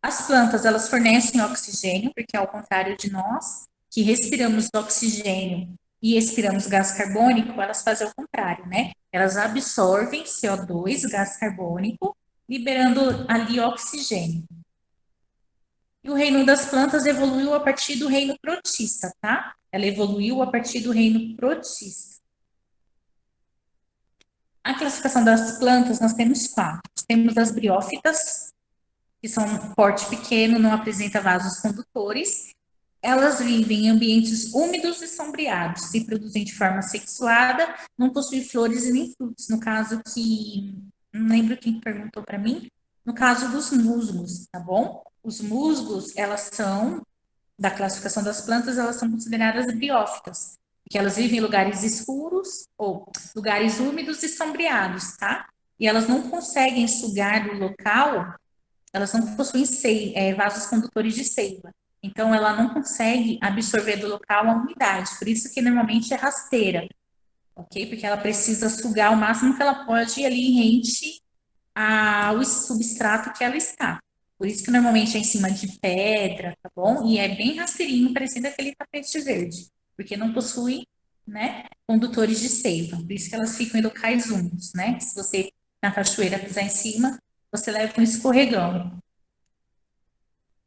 As plantas, elas fornecem oxigênio, porque ao contrário de nós, que respiramos oxigênio e expiramos gás carbônico, elas fazem o contrário, né? Elas absorvem CO2, gás carbônico, liberando ali oxigênio. E o reino das plantas evoluiu a partir do reino protista, tá? Ela evoluiu a partir do reino protista. A classificação das plantas, nós temos 4. Temos as briófitas, que são porte pequeno, não apresenta vasos condutores. Elas vivem em ambientes úmidos e sombreados, se produzem de forma sexuada, não possuem flores e nem frutos. No caso que, não lembro quem perguntou para mim, no caso dos musgos, tá bom? Os musgos, elas são, da classificação das plantas, elas são consideradas briófitas, porque elas vivem em lugares escuros ou lugares úmidos e sombreados, tá? E elas não conseguem sugar do local, elas não possuem vasos condutores de seiva. Então, ela não consegue absorver do local a umidade, por isso que normalmente é rasteira, ok? Porque ela precisa sugar o máximo que ela pode ali rente ao substrato que ela está. Por isso que normalmente é em cima de pedra, tá bom? E é bem rasteirinho, parecendo aquele tapete verde, porque não possui, né, condutores de seiva. Por isso que elas ficam em locais úmidos, né? Se você na cachoeira pisar em cima, você leva um escorregão.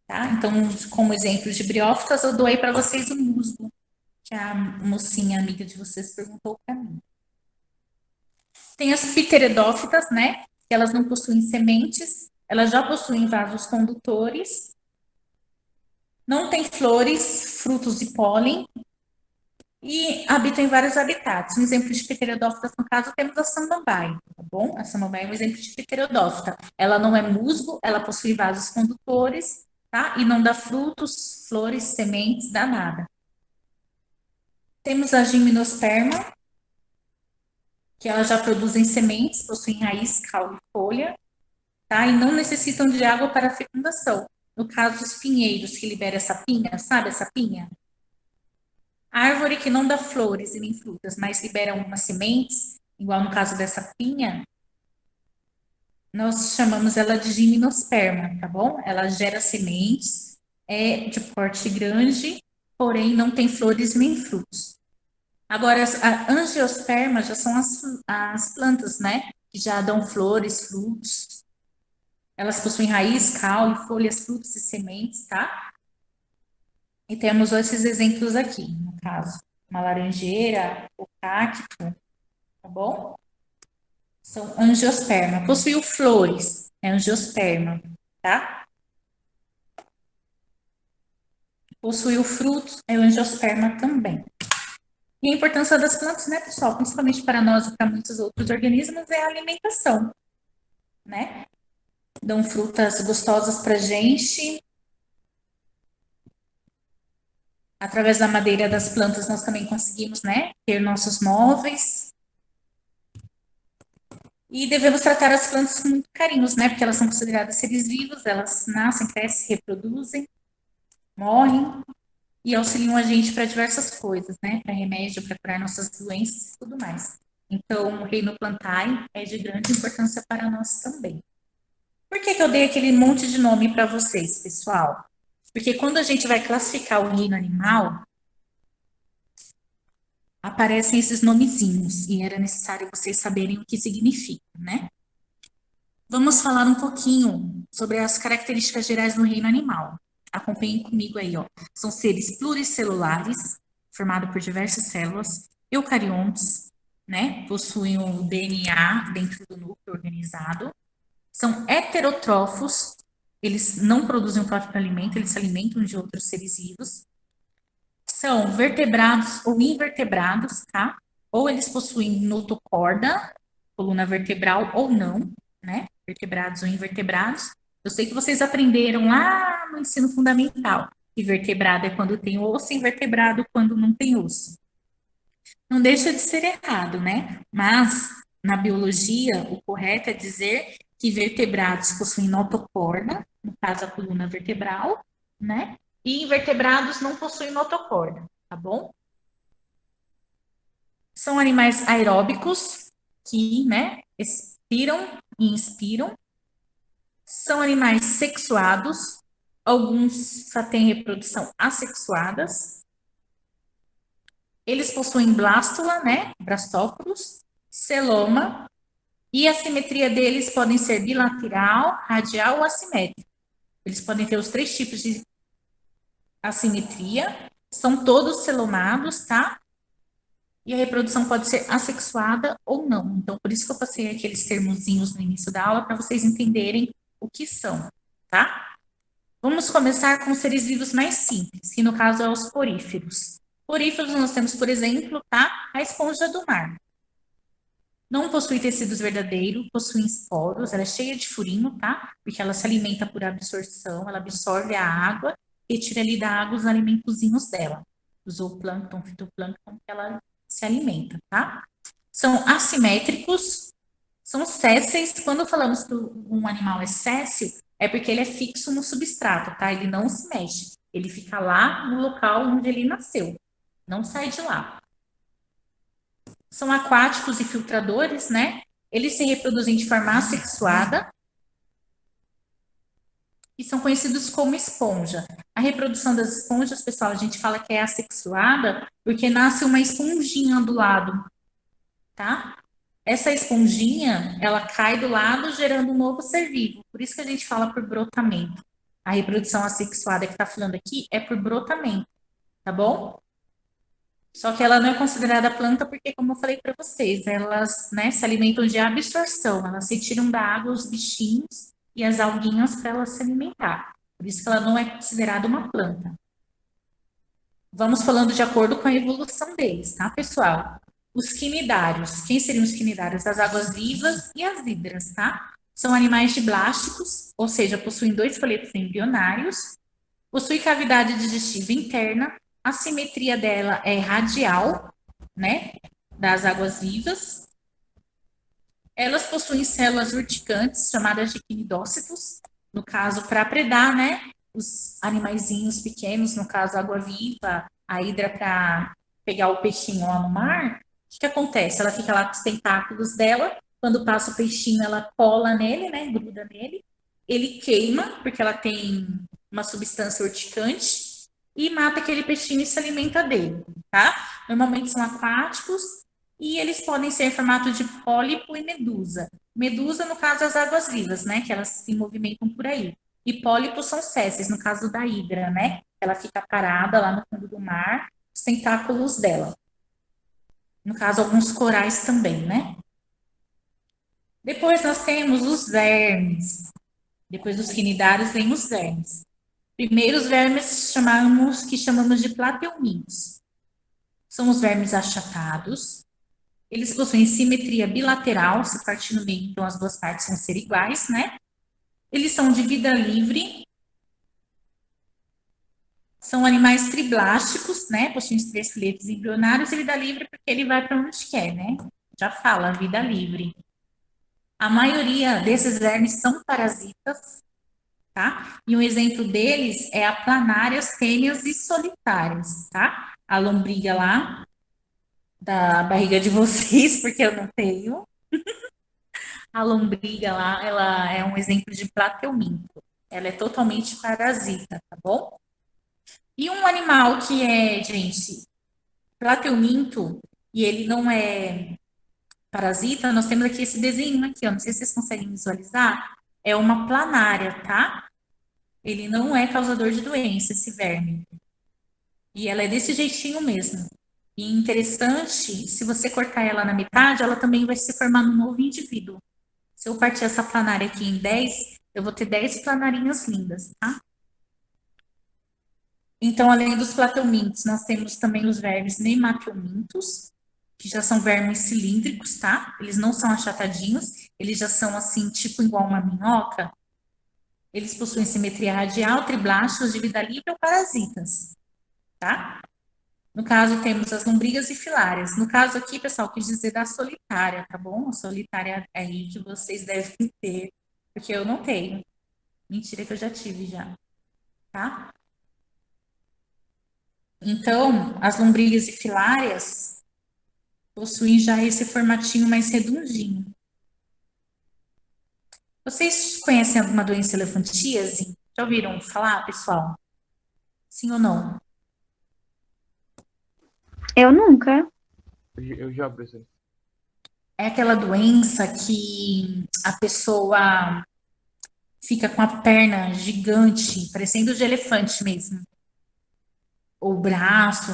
Tá? Então, como exemplo de briófitas, eu doei para vocês o musgo, que a mocinha amiga de vocês perguntou para mim. Tem as pteridófitas, né? Que elas não possuem sementes, elas já possuem vasos condutores, não tem flores, frutos e pólen, e habitam em vários habitats. Um exemplo de pteridófitas, no caso, temos a samambaia, tá bom? A samambaia é um exemplo de pteridófita. Ela não é musgo, ela possui vasos condutores, tá? E não dá frutos, flores, sementes, dá nada. Temos a gimnosperma, que elas já produzem sementes, possuem raiz, caule e folha, tá? E não necessitam de água para a fecundação. No caso dos pinheiros, que libera essa pinha, sabe essa pinha? Árvore que não dá flores e nem frutas, mas libera algumas sementes, igual no caso dessa pinha, nós chamamos ela de gimnosperma, tá bom? Ela gera sementes, é de porte grande, porém não tem flores nem frutos. Agora, a angiosperma já são as plantas, né? Que já dão flores, frutos. Elas possuem raiz, caule, folhas, frutos e sementes, tá? E temos esses exemplos aqui, no caso. Uma laranjeira, o cacto, tá bom? São angiosperma. Possuiu flores, é angiosperma, tá? Possuiu frutos, é angiosperma também. E a importância das plantas, né, pessoal, principalmente para nós e para muitos outros organismos, é a alimentação, né? Dão frutas gostosas para a gente. Através da madeira das plantas, nós também conseguimos, né, ter nossos móveis. E devemos tratar as plantas com muito carinho, né, porque elas são consideradas seres vivos, elas nascem, crescem, reproduzem, morrem e auxiliam a gente para diversas coisas, né, para remédio, para curar nossas doenças e tudo mais. Então, o reino plantae é de grande importância para nós também. Por que eu dei aquele monte de nome para vocês, pessoal? Porque quando a gente vai classificar o reino animal, aparecem esses nomezinhos e era necessário vocês saberem o que significa, né? Vamos falar um pouquinho sobre as características gerais do reino animal. Acompanhem comigo aí, ó. São seres pluricelulares, formados por diversas células, eucariontes, né? Possuem o DNA dentro do núcleo organizado. São heterótrofos, eles não produzem o próprio alimento, eles se alimentam de outros seres vivos. São vertebrados ou invertebrados, tá? Ou eles possuem notocorda, coluna vertebral, ou não, né? Vertebrados ou invertebrados. Eu sei que vocês aprenderam lá no ensino fundamental que vertebrado é quando tem osso e invertebrado quando não tem osso. Não deixa de ser errado, né? Mas, na biologia, o correto é dizer que vertebrados possuem notocorda, no caso a coluna vertebral, né? E invertebrados não possuem notocorda, tá bom? São animais aeróbicos que, né, expiram e inspiram. São animais sexuados, alguns só têm reprodução assexuadas. Eles possuem blástula, né, brastóporos, celoma, e a simetria deles podem ser bilateral, radial ou assimétrica. Eles podem ter os 3 tipos de assimetria, são todos celomados, tá? E a reprodução pode ser assexuada ou não. Então, por isso que eu passei aqueles termozinhos no início da aula, para vocês entenderem o que são, tá? Vamos começar com os seres vivos mais simples, que no caso é os poríferos. Poríferos nós temos, por exemplo, tá? A esponja do mar. Não possui tecidos verdadeiros, possui esporos, ela é cheia de furinho, tá? Porque ela se alimenta por absorção, ela absorve a água e tira ali da água os alimentozinhos dela. O zooplâncton, fitoplâncton, que ela se alimenta, tá? São assimétricos, são sésseis. Quando falamos que um animal é séssil, é porque ele é fixo no substrato, tá? Ele não se mexe. Ele fica lá no local onde ele nasceu. Não sai de lá. São aquáticos e filtradores, né? Eles se reproduzem de forma assexuada e são conhecidos como esponja. A reprodução das esponjas, pessoal, a gente fala que é assexuada porque nasce uma esponjinha do lado, tá? Essa esponjinha, ela cai do lado gerando um novo ser vivo. Por isso que a gente fala por brotamento. A reprodução assexuada que tá falando aqui é por brotamento, tá bom? Só que ela não é considerada planta porque, como eu falei para vocês, elas, né, se alimentam de absorção, elas retiram da água os bichinhos e as alguinhas para ela se alimentar. Por isso que ela não é considerada uma planta. Vamos falando de acordo com a evolução deles, tá, pessoal? Os quinidários. Quem seriam os quinidários? As águas-vivas e as hidras, tá? São animais diblásticos, ou seja, possuem 2 folhetos embrionários, possui cavidade digestiva interna, a simetria dela é radial, né, das águas-vivas. Elas possuem células urticantes, chamadas de quinidócitos, no caso, para predar, né, os animaizinhos pequenos, no caso, a água-viva, a hidra para pegar o peixinho lá no mar. O que acontece? Ela fica lá com os tentáculos dela, Quando passa o peixinho, ela cola nele, né? Gruda nele. Ele queima, porque ela tem uma substância urticante, e mata aquele peixinho e se alimenta dele, tá? Normalmente são aquáticos e eles podem ser em formato de pólipo e medusa. Medusa, no caso, as águas-vivas, né? Que elas se movimentam por aí. E pólipos são césseis, no caso da hidra, né? Ela fica parada lá no fundo do mar, os tentáculos dela. No caso, alguns corais também, né? Depois nós temos os vermes. Depois dos quinidários vem os vermes. Primeiro, os vermes que chamamos de plateumintos. São os vermes achatados. Eles possuem simetria bilateral, se partir no meio, então as duas partes vão ser iguais, né? Eles são de vida livre. São animais triblásticos, né? Possuem os 3 filetes embrionários e vida livre porque ele vai para onde quer, né? Já fala, vida livre. A maioria desses vermes são parasitas, tá? E um exemplo deles é a planárias, tênias e solitárias, tá? A lombriga lá da barriga de vocês, porque eu não tenho. A lombriga lá, ela é um exemplo de plateuminto. Ela é totalmente parasita, tá bom? E um animal que é, gente, plateuminto, e ele não é parasita, nós temos aqui esse desenho aqui, ó, não sei se vocês conseguem visualizar, é uma planária, tá? Ele não é causador de doença, esse verme. E ela é desse jeitinho mesmo. E interessante, se você cortar ela na metade, ela também vai se formar num novo indivíduo. Se eu partir essa planária aqui em 10, eu vou ter 10 planarinhas lindas, tá? Então, além dos plateumintos, nós temos também os vermes nemateumintos, que já são vermes cilíndricos, tá? Eles não são achatadinhos, eles já são assim, tipo igual uma minhoca. Eles possuem simetria radial, triblásticos de vida livre ou parasitas, tá? No caso, temos as lombrigas e filárias. No caso aqui, pessoal, quis dizer da solitária, tá bom? A solitária aí que vocês devem ter, porque eu não tenho. Mentira que eu já tive já, tá? Então, as lombrigas e filárias possuem já esse formatinho mais redondinho. Vocês conhecem alguma doença elefantíase? Já ouviram falar, pessoal? Sim ou não? Eu nunca. Eu já, professora. É aquela doença que a pessoa fica com a perna gigante, parecendo de elefante mesmo. Ou braço.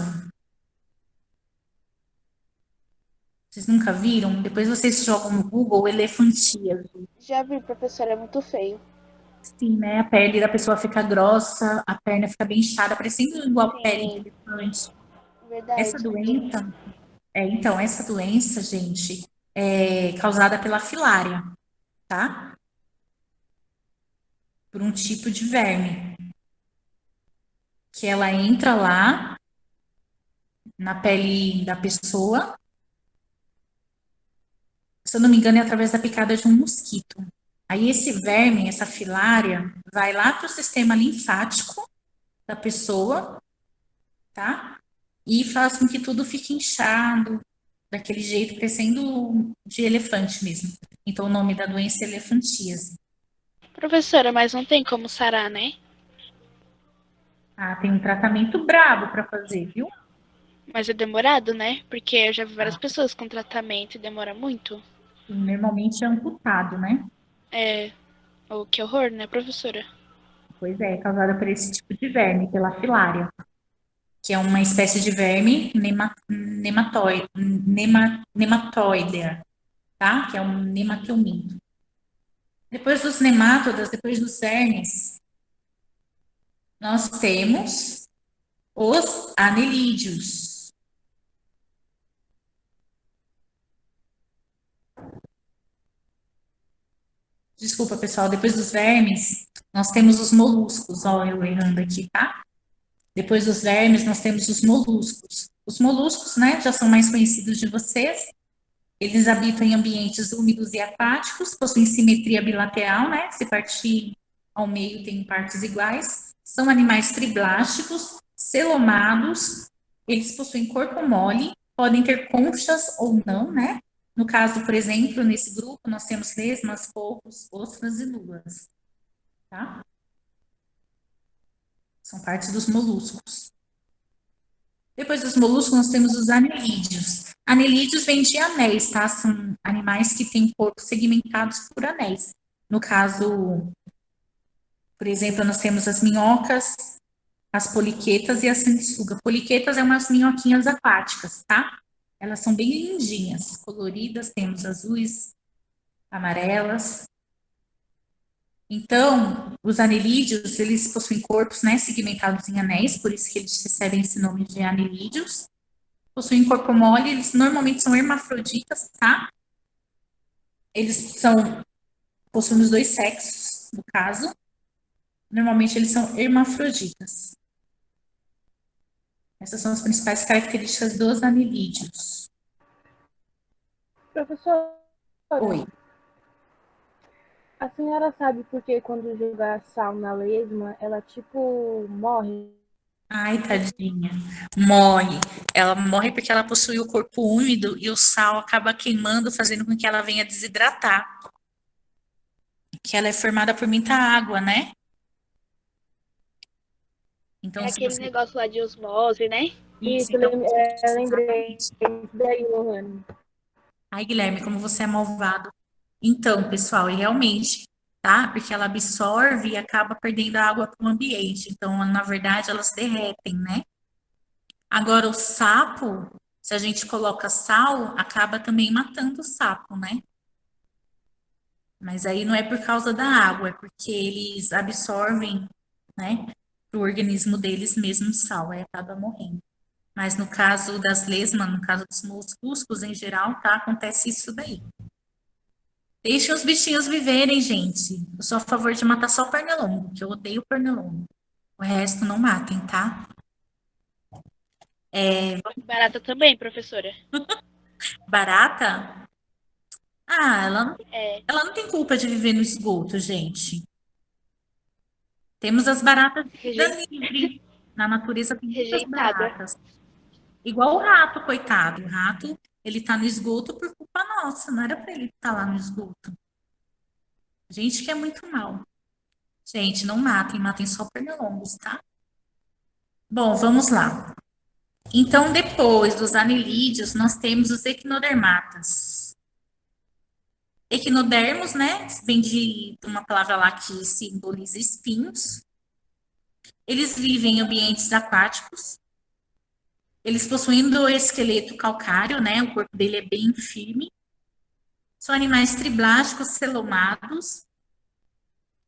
Vocês nunca viram? Depois vocês jogam no Google elefantíase. Já vi, professor, é muito feio. Sim, né? A pele da pessoa fica grossa, a perna fica bem inchada, parecendo igual Sim. pele de elefante. Verdade. Essa doença, essa doença, gente, é causada pela filária, tá? Por um tipo de verme. Que ela entra lá na pele da pessoa. Se eu não me engano, é através da picada de um mosquito. Aí esse verme, essa filária, vai lá para o sistema linfático da pessoa, tá? E faz com que tudo fique inchado, daquele jeito, parecendo de elefante mesmo. Então, o nome da doença é elefantíase. Professora, mas não tem como sarar, né? Ah, tem um tratamento brabo para fazer, viu? Mas é demorado, né? Porque eu já vi várias pessoas com tratamento e demora muito. E normalmente é amputado, né? É. Oh, que horror, né, professora? Pois é causada por esse tipo de verme, pela filária, que é uma espécie de verme nematóidea, tá? Que é um nemateuminto. Depois dos nemátodas, depois dos vermes, nós temos os anelídeos. Desculpa, pessoal, depois dos vermes, nós temos os moluscos. Ó, eu errando aqui, tá? Depois dos vermes, nós temos os moluscos. Os moluscos, né, já são mais conhecidos de vocês. Eles habitam em ambientes úmidos e aquáticos, possuem simetria bilateral, né? Se partir ao meio, tem partes iguais. São animais triblásticos, celomados. Eles possuem corpo mole, podem ter conchas ou não, né? No caso, por exemplo, nesse grupo, nós temos lesmas, polvos, ostras e lulas, tá? São partes dos moluscos. Depois dos moluscos, nós temos os anelídeos. Anelídeos vêm de anéis, tá? São animais que têm corpos segmentados por anéis. No caso, por exemplo, nós temos as minhocas, as poliquetas e a sanguessuga. Poliquetas é umas minhoquinhas aquáticas, tá? Elas são bem lindinhas, coloridas, temos azuis, amarelas. Então, os anelídeos, eles possuem corpos, né, segmentados em anéis, por isso que eles recebem esse nome de anelídeos. Possuem corpo mole, eles normalmente são hermafroditas, tá? Possuem os dois sexos, no caso. Normalmente eles são hermafroditas. Essas são as principais características dos anelídeos. Professor, Oi. a senhora sabe por que quando jogar sal na lesma, ela tipo morre? Ai, tadinha. Morre. Ela morre porque ela possui o corpo úmido e o sal acaba queimando, fazendo com que ela venha desidratar. Que ela é formada por muita água, né? Então, É se aquele você... negócio lá de osmose, né? Isso, então, lembrei. exatamente. Daí, Lohane. Ai, Guilherme, como você é malvado. Então, pessoal, e realmente, tá? Porque ela absorve e acaba perdendo a água para o ambiente. Então, na verdade, elas derretem, né? Agora, o sapo, se a gente coloca sal, acaba também matando o sapo, né? Mas aí não é por causa da água, é porque eles absorvem, né, pro organismo deles mesmo sal, aí acaba morrendo. Mas no caso das lesmas, no caso dos moluscos em geral, tá, acontece isso daí. Deixem os bichinhos viverem, gente. Eu sou a favor de matar só o pernilongo, que eu odeio o pernilongo. O resto não matem, tá? Barata também, professora. Barata? Ah, É, ela não tem culpa de viver no esgoto, gente. Temos as baratas de vida rejei- livre. Na natureza tem muitas rejeitada. baratas. Igual o rato, coitado. O rato, ele tá no esgoto por culpa nossa. Não era para ele estar lá no esgoto. Gente que é muito mal. Gente, não matem, matem só pernilongos, tá? Bom, vamos lá. Então, depois dos anelídeos, nós temos os equinodermatas. Equinodermos, né? Vem de uma palavra lá que simboliza espinhos. Eles vivem em ambientes aquáticos. Eles possuem um esqueleto calcário, né? O corpo dele é bem firme. São animais triblásticos, celomados.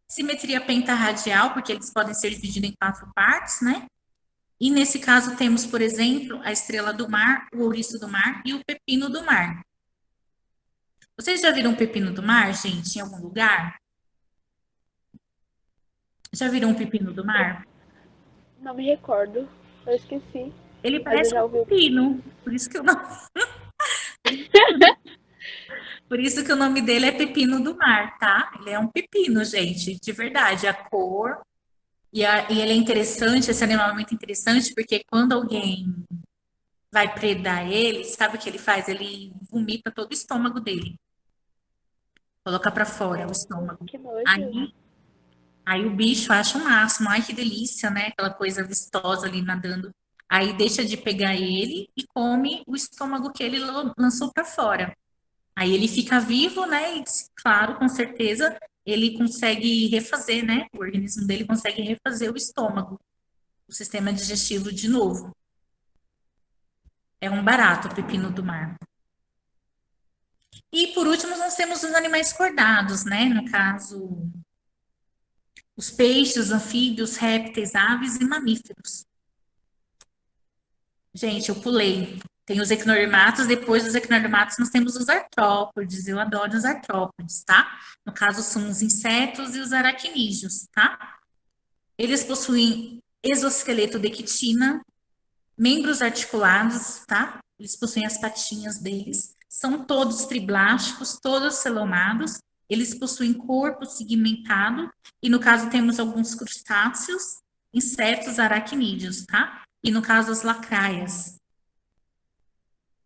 Simetria pentarradial, porque eles podem ser divididos em 4 partes, né? E nesse caso temos, por exemplo, a estrela do mar, o ouriço do mar e o pepino do mar. Vocês já viram um pepino do mar, gente, em algum lugar? Já viram um pepino do mar? Não me recordo. Eu esqueci. Ele Mas eu parece já um ouvi o pepino, por isso que eu não... Por isso que o nome dele é pepino do mar, tá? Ele é um pepino, gente, de verdade. A cor. E ele é interessante, esse animal é muito interessante, porque quando alguém vai predar ele, sabe o que ele faz? Ele vomita todo o estômago dele. Coloca pra fora o estômago. que nojo. Aí o bicho acha o máximo. Ai, que delícia, né? Aquela coisa vistosa ali nadando. Aí deixa de pegar ele e come o estômago que ele lançou pra fora. Aí ele fica vivo, né? E, claro, com certeza, ele consegue refazer, né? O organismo dele consegue refazer o estômago, o sistema digestivo de novo. É um barato o pepino do mar. E por último, nós temos os animais cordados, né? No caso, os peixes, os anfíbios, répteis, aves e mamíferos. Gente, eu pulei. Tem os equinodermatos, depois dos equinodermatos nós temos os artrópodes. Eu adoro os artrópodes, tá? No caso, são os insetos e os aracnídeos, tá? Eles possuem exoesqueleto de quitina, membros articulados, tá? Eles possuem as patinhas deles. São todos triblásticos, todos celomados. Eles possuem corpo segmentado. E no caso temos alguns crustáceos, insetos aracnídeos, tá? E no caso as lacraias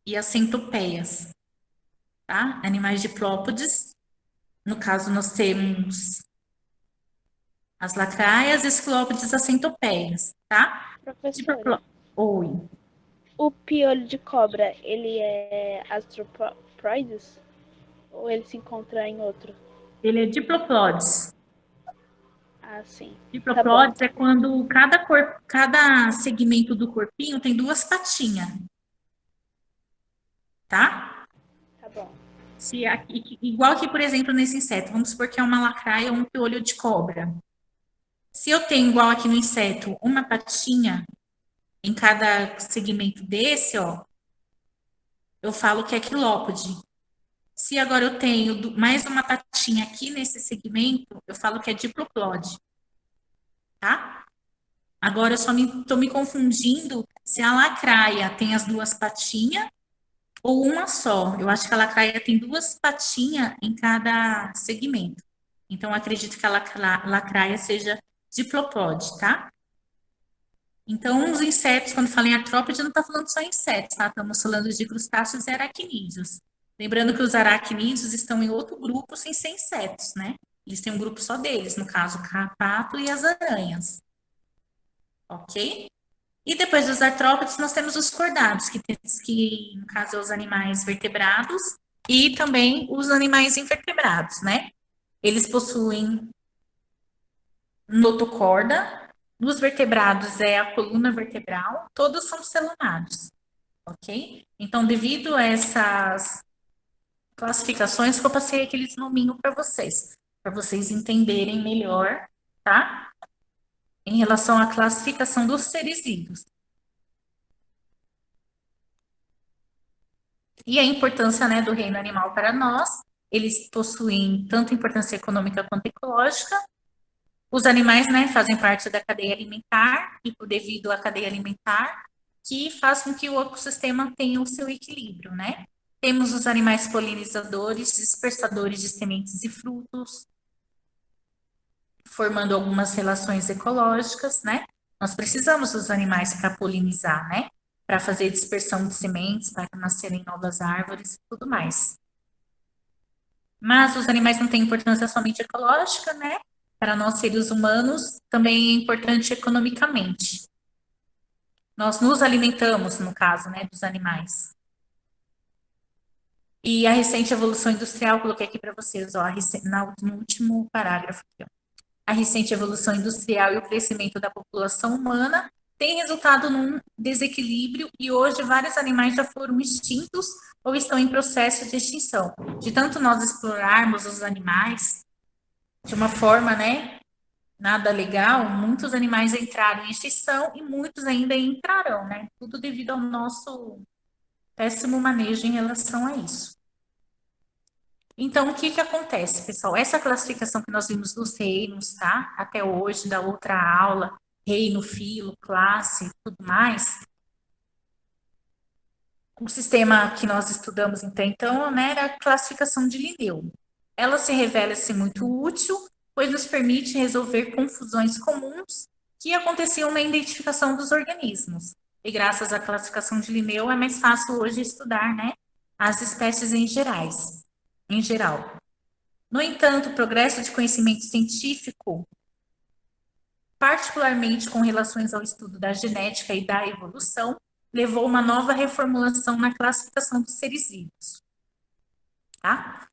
e as centopeias. tá? Animais diplópodes. No caso, nós temos as lacraias, esclópodes, as centopeias, tá? Professora, Oi. o piolho de cobra, ele é Arthropodes? Ou ele se encontra em outro? Ele é diploplodes. Ah, sim. Tá bom, Diploplodes é quando cada segmento do corpinho tem duas patinhas, tá? tá bom. Igual aqui, por exemplo, nesse inseto, vamos supor que é uma lacraia ou um piolho de cobra. Se eu tenho, igual aqui no inseto, uma patinha em cada segmento desse, ó, eu falo que é quilópode. Se agora eu tenho mais uma patinha aqui nesse segmento, eu falo que é diploplode, tá? Agora eu só estou me confundindo se a lacraia tem as duas patinhas ou uma só. Eu acho que a lacraia tem duas patinhas em cada segmento. Então, eu acredito que a lacraia seja diplopode, tá? Então, os insetos, quando fala em artrópode, não está falando só insetos, tá? Estamos falando de crustáceos e aracnídeos. Lembrando que os aracnídeos estão em outro grupo sem ser insetos, né? Eles têm um grupo só deles, no caso, o carrapato e as aranhas. Ok? E depois dos artrópodes, nós temos os cordados, que no caso, são os animais vertebrados e também os animais invertebrados, né? Eles possuem notocorda. Dos vertebrados é a coluna vertebral, todos são celunados, ok? Então, devido a essas classificações, que eu passei aqueles nominhos para vocês entenderem melhor, tá? Em relação à classificação dos seres vivos. E a importância, né, do reino animal para nós, eles possuem tanto importância econômica quanto ecológica. Os animais, né, fazem parte da cadeia alimentar e, devido à cadeia alimentar, que faz com que o ecossistema tenha o seu equilíbrio, né? Temos os animais polinizadores, dispersadores de sementes e frutos, formando algumas relações ecológicas, né? Nós precisamos dos animais para polinizar, né? Para fazer dispersão de sementes, para nascerem novas árvores e tudo mais. Mas os animais não têm importância somente ecológica, né? Para nós, seres humanos, também é importante economicamente. Nós nos alimentamos, no caso, né, dos animais. E a recente evolução industrial, coloquei aqui para vocês, ó, no último parágrafo aqui, ó. A recente evolução industrial e o crescimento da população humana tem resultado num desequilíbrio e hoje vários animais já foram extintos ou estão em processo de extinção. De tanto nós explorarmos os animais de uma forma, né, nada legal, muitos animais entraram em extinção e muitos ainda entrarão, né? Tudo devido ao nosso péssimo manejo em relação a isso. Então, o que que acontece, pessoal? Essa classificação que nós vimos dos reinos, tá? Até hoje, da outra aula, reino, filo, classe, tudo mais. O sistema que nós estudamos até então, né, era a classificação de Linneu. Ela se revela-se muito útil, pois nos permite resolver confusões comuns que aconteciam na identificação dos organismos. E graças à classificação de Linneu é mais fácil hoje estudar, né, as espécies em geral. No entanto, o progresso de conhecimento científico, particularmente com relações ao estudo da genética e da evolução, levou a uma nova reformulação na classificação dos seres vivos. Tá?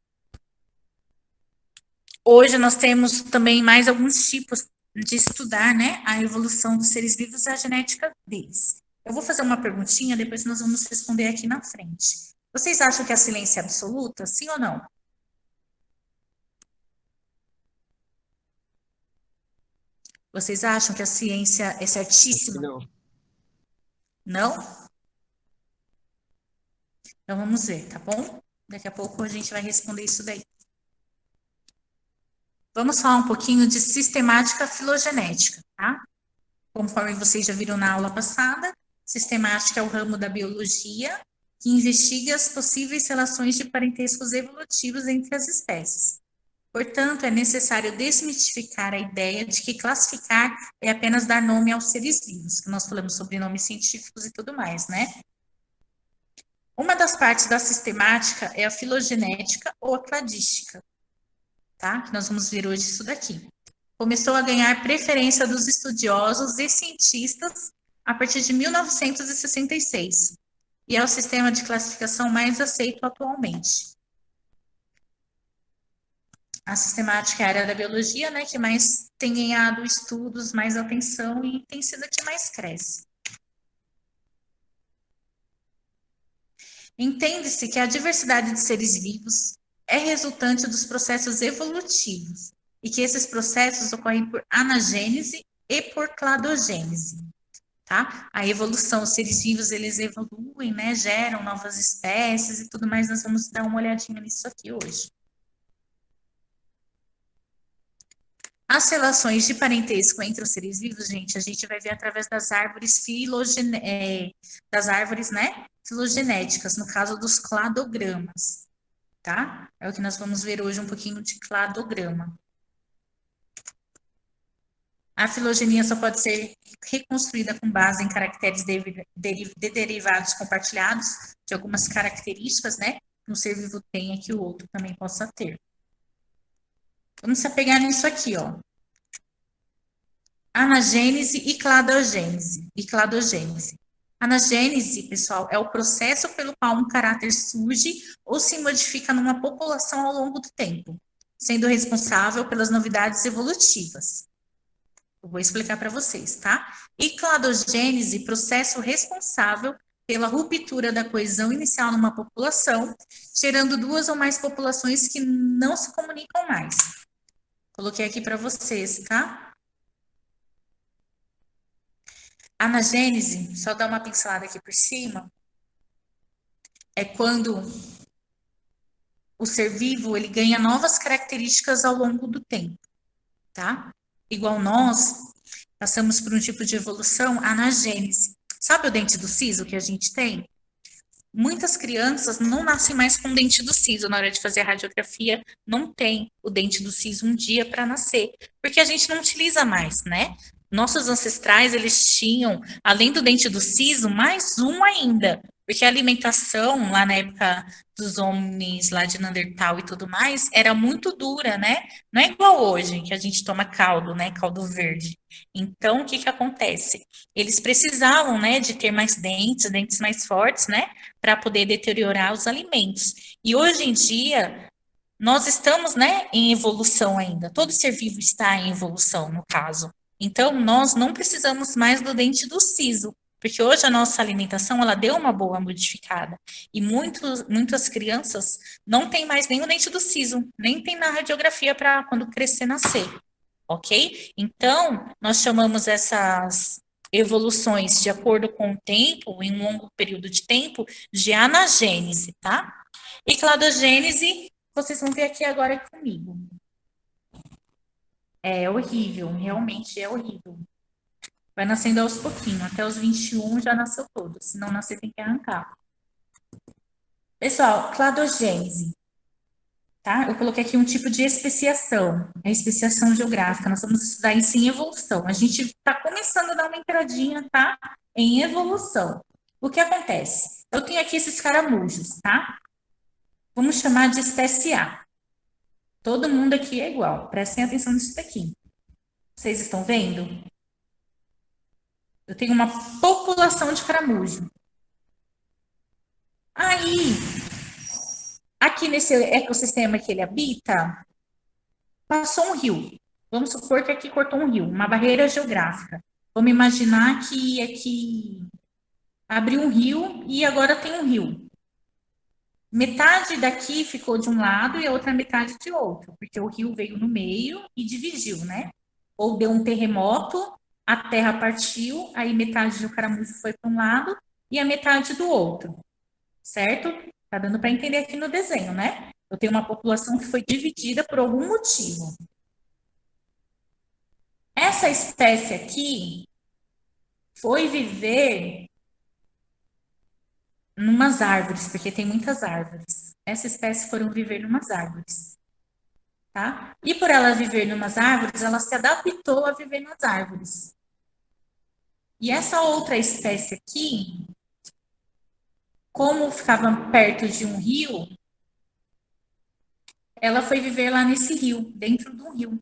Hoje nós temos também mais alguns tipos de estudar, né, a evolução dos seres vivos e a genética deles. Eu vou fazer uma perguntinha, depois nós vamos responder aqui na frente. Vocês acham que a ciência é absoluta, sim ou não? Vocês acham que a ciência é certíssima? Não. Não? Então vamos ver, tá bom? Daqui a pouco a gente vai responder isso daí. Vamos falar um pouquinho de sistemática filogenética, tá? Conforme vocês já viram na aula passada, sistemática é o ramo da biologia que investiga as possíveis relações de parentescos evolutivos entre as espécies. Portanto, é necessário desmistificar a ideia de que classificar é apenas dar nome aos seres vivos, que nós falamos sobre nomes científicos e tudo mais, né? Uma das partes da sistemática é a filogenética ou a cladística, tá? Que nós vamos ver hoje isso daqui. Começou a ganhar preferência dos estudiosos e cientistas a partir de 1966, e é o sistema de classificação mais aceito atualmente. A sistemática é a área da biologia, né, que mais tem ganhado estudos, mais atenção e tem sido a que mais cresce. Entende-se que a diversidade de seres vivos é resultante dos processos evolutivos e que esses processos ocorrem por anagênese e por cladogênese, tá? A evolução, os seres vivos, eles evoluem, né, geram novas espécies e tudo mais, nós vamos dar uma olhadinha nisso aqui hoje. As relações de parentesco entre os seres vivos, gente, a gente vai ver através das árvores né, filogenéticas, no caso dos cladogramas, tá? É o que nós vamos ver hoje, um pouquinho de cladograma. A filogenia só pode ser reconstruída com base em caracteres derivados compartilhados, de algumas características, né, que um ser vivo tenha que o outro também possa ter. Vamos se apegar nisso aqui, ó. Anagênese e cladogênese. Anagênese, pessoal, é o processo pelo qual um caráter surge ou se modifica numa população ao longo do tempo, sendo responsável pelas novidades evolutivas. Eu vou explicar para vocês, tá? E cladogênese, processo responsável pela ruptura da coesão inicial numa população, gerando duas ou mais populações que não se comunicam mais. Coloquei aqui para vocês, tá? Anagênese, só dar uma pincelada aqui por cima, é quando o ser vivo ele ganha novas características ao longo do tempo, tá? Igual nós passamos por um tipo de evolução anagênese. Sabe o dente do siso que a gente tem? Muitas crianças não nascem mais com o dente do siso. Na hora de fazer a radiografia, não tem o dente do siso um dia para nascer, porque a gente não utiliza mais, né? Nossos ancestrais, eles tinham, além do dente do siso, mais um ainda, porque a alimentação, lá na época dos homens lá de Neandertal e tudo mais, era muito dura, né? Não é igual hoje, que a gente toma caldo, né? Caldo verde. Então, o que que acontece? Eles precisavam, né, de ter mais dentes mais fortes, né? Para poder deteriorar os alimentos. E hoje em dia, nós estamos, né, em evolução ainda. Todo ser vivo está em evolução, no caso. Então, nós não precisamos mais do dente do siso, porque hoje a nossa alimentação, ela deu uma boa modificada. E muitas crianças não têm mais nem o dente do siso, nem tem na radiografia para quando crescer, nascer. Ok? Então, nós chamamos essas evoluções de acordo com o tempo, em um longo período de tempo, de anagênese, tá? E cladogênese, vocês vão ver aqui agora comigo. É horrível, realmente é horrível. Vai nascendo aos pouquinhos, até os 21 já nasceu todo, se não nascer tem que arrancar. Pessoal, cladogênese, tá? Eu coloquei aqui um tipo de especiação, a especiação geográfica, nós vamos estudar isso em evolução. A gente está começando a dar uma entradinha, tá? Em evolução. O que acontece? Eu tenho aqui esses caramujos, tá? Vamos chamar de espécie A. Todo mundo aqui é igual, prestem atenção nisso daqui. Vocês estão vendo? Eu tenho uma população de caramujo. Aí, aqui nesse ecossistema que ele habita, passou um rio. Vamos supor que aqui cortou um rio, uma barreira geográfica. Vamos imaginar que aqui abriu um rio e agora tem um rio. Metade daqui ficou de um lado e a outra metade de outro, porque o rio veio no meio e dividiu, né? Ou deu um terremoto, a terra partiu, aí metade do caramujo foi para um lado e a metade do outro, certo? Tá dando para entender aqui no desenho, né? Eu tenho uma população que foi dividida por algum motivo. Essa espécie aqui foi viver numas árvores, porque tem muitas árvores. Essa espécie foram viver numas árvores, tá? E por ela viver numas árvores, ela se adaptou a viver nas árvores. E essa outra espécie aqui como ficava perto de um rio, ela foi viver lá nesse rio, dentro do rio.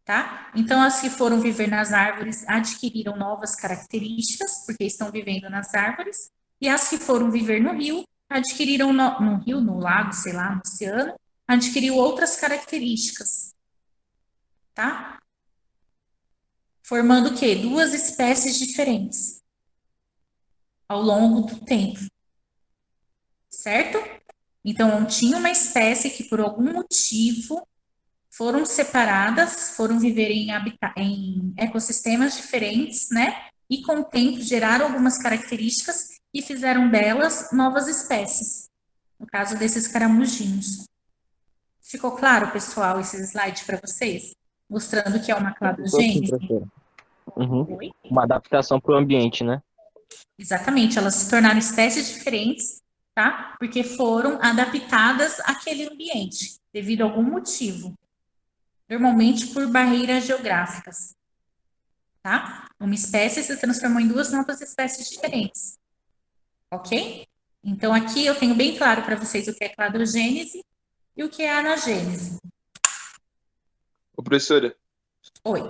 Tá? Então, as que foram viver nas árvores adquiriram novas características, porque estão vivendo nas árvores, e as que foram viver no rio adquiriram no rio, no lago, sei lá, no oceano, adquiriu outras características, tá? Formando o quê? Duas espécies diferentes ao longo do tempo, certo? Então, tinha uma espécie que, por algum motivo, foram separadas, foram viver em ecossistemas diferentes, né? E com o tempo geraram algumas características e fizeram delas novas espécies. No caso desses caramujinhos. Ficou claro, pessoal, esse slide para vocês? Mostrando que é uma Sim, cladogênese? professora. Uhum. Oi? Uma adaptação para o ambiente, né? Exatamente, elas se tornaram espécies diferentes, tá? Porque foram adaptadas àquele ambiente, devido a algum motivo. Normalmente por barreiras geográficas, tá? Uma espécie se transformou em duas novas espécies diferentes, ok? Então, aqui eu tenho bem claro para vocês o que é cladogênese e o que é anagênese. Ô, professora, Oi.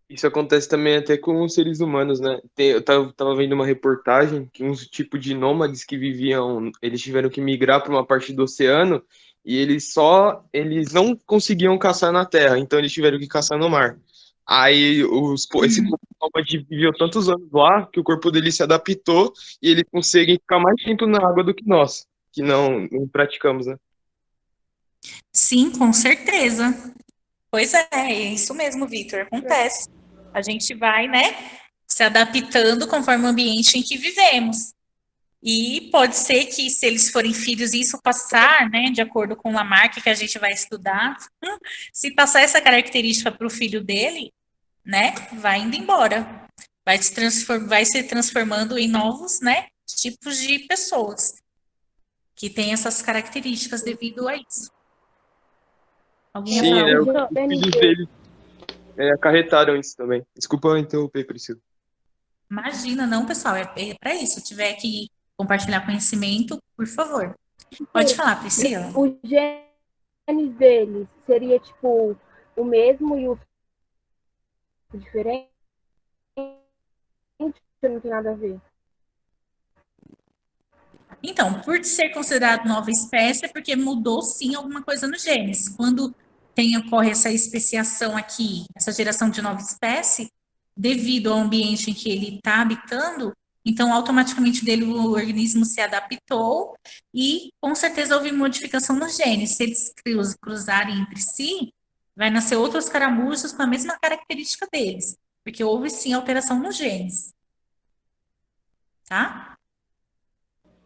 isso acontece também até com os seres humanos, né? Eu tava vendo uma reportagem que uns tipos de nômades que viviam, eles tiveram que migrar para uma parte do oceano e eles não conseguiam caçar na terra, então eles tiveram que caçar no mar. Aí esse povo nômade viveu tantos anos lá que o corpo dele se adaptou e eles conseguem ficar mais tempo na água do que nós, que não praticamos, né? Sim, com certeza. Pois é isso mesmo, Vitor, acontece. A gente vai, né, se adaptando conforme o ambiente em que vivemos. E pode ser que, se eles forem filhos, isso passar, né, de acordo com Lamarck, que a gente vai estudar, se passar essa característica para o filho dele, né, vai indo embora. Vai se transformando em novos, né, tipos de pessoas que têm essas características devido a isso. Alguém ia Sim, falar né? alguma Os filhos dele acarretaram isso também. Desculpa interromper, Priscila. Imagina, não, pessoal, é para isso. Se tiver que compartilhar conhecimento, por favor. Pode falar, Priscila. O genes deles seria tipo o mesmo e o diferente? Não tem nada a ver. Então, por ser considerado nova espécie, é porque mudou sim alguma coisa no genes. Quando ocorre essa especiação aqui, essa geração de nova espécie, devido ao ambiente em que ele está habitando, então automaticamente dele o organismo se adaptou e com certeza houve modificação nos genes. Se eles cruzarem entre si, vai nascer outros caramujos com a mesma característica deles, porque houve sim alteração nos genes. Tá?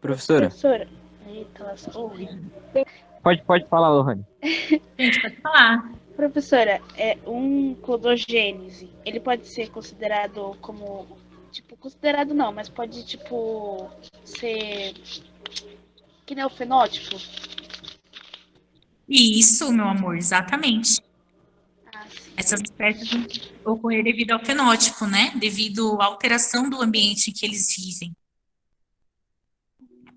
Professora, Professora. Eita, lascou. pode falar, Lohane. Gente, pode falar. Professora, um cladogênese, ele pode ser considerado como. Tipo, considerado não, mas pode, tipo, ser. Que nem o fenótipo? Isso, meu amor, exatamente. Ah, sim. Essas espécies vão ocorrer devido ao fenótipo, né? Devido à alteração do ambiente em que eles vivem.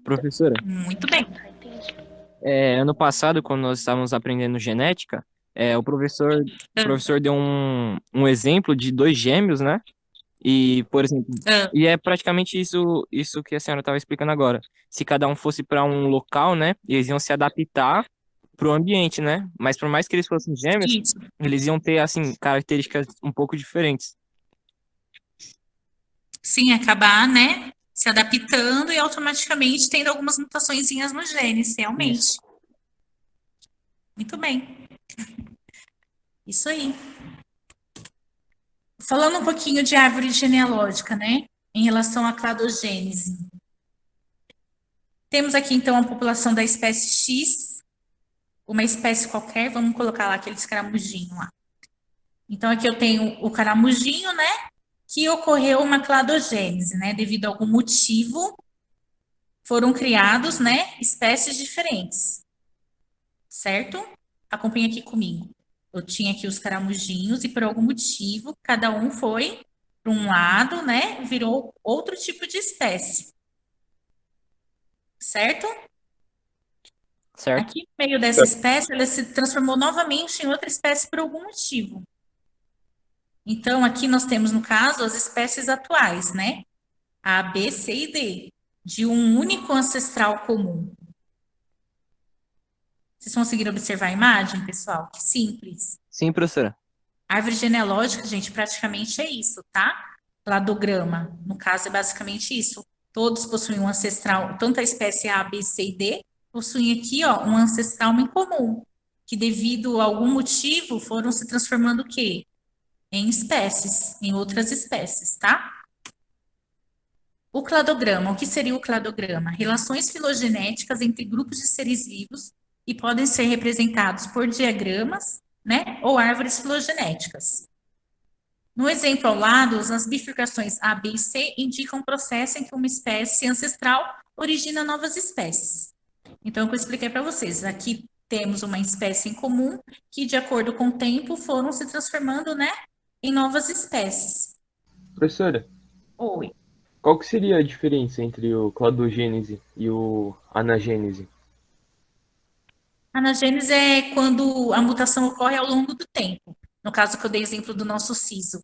Professora, Muito bem. Ah, entendi. ano passado, quando nós estávamos aprendendo genética, o professor deu um exemplo de dois gêmeos, né? E, por exemplo, e é praticamente isso que a senhora estava explicando agora. Se cada um fosse para um local, né? Eles iam se adaptar para o ambiente, né? Mas por mais que eles fossem gêmeos, Isso. eles iam ter, assim, características um pouco diferentes. Sim, acabar, né? Se adaptando e automaticamente tendo algumas mutaçõezinhas nos genes, realmente. Isso. Muito bem. Isso aí. Falando um pouquinho de árvore genealógica, né? Em relação à cladogênese. Temos aqui, então, a população da espécie X, uma espécie qualquer, vamos colocar lá aquele caramujinho lá. Então, aqui eu tenho o caramujinho, né? Que ocorreu uma cladogênese, né? Devido a algum motivo, foram criados, né? Espécies diferentes. Certo? Acompanha aqui comigo. Eu tinha aqui os caramujinhos e por algum motivo, cada um foi para um lado, né? Virou outro tipo de espécie. certo? Certo? Aqui, no meio dessa espécie, ela se transformou novamente em outra espécie por algum motivo. Então, aqui nós temos, no caso, as espécies atuais, né? A, B, C e D, de um único ancestral comum. Vocês conseguiram observar a imagem, pessoal? Que simples. Sim, professora. Árvore genealógica, gente, praticamente é isso, tá? Cladograma, no caso, é basicamente isso. Todos possuem um ancestral, tanto a espécie A, B, C e D, possuem aqui, ó, um ancestral em comum, que devido a algum motivo foram se transformando o quê? Em espécies, em outras espécies, tá? O cladograma, o que seria o cladograma? Relações filogenéticas entre grupos de seres vivos e podem ser representados por diagramas, né, ou árvores filogenéticas. No exemplo ao lado, as bifurcações A, B e C indicam um processo em que uma espécie ancestral origina novas espécies. Então, o que eu expliquei para vocês, aqui temos uma espécie em comum que, de acordo com o tempo, foram se transformando, né, em novas espécies. Professora, Oi. qual que seria a diferença entre o cladogênese e o anagênese? Anagênese é quando a mutação ocorre ao longo do tempo. No caso que eu dei exemplo do nosso siso,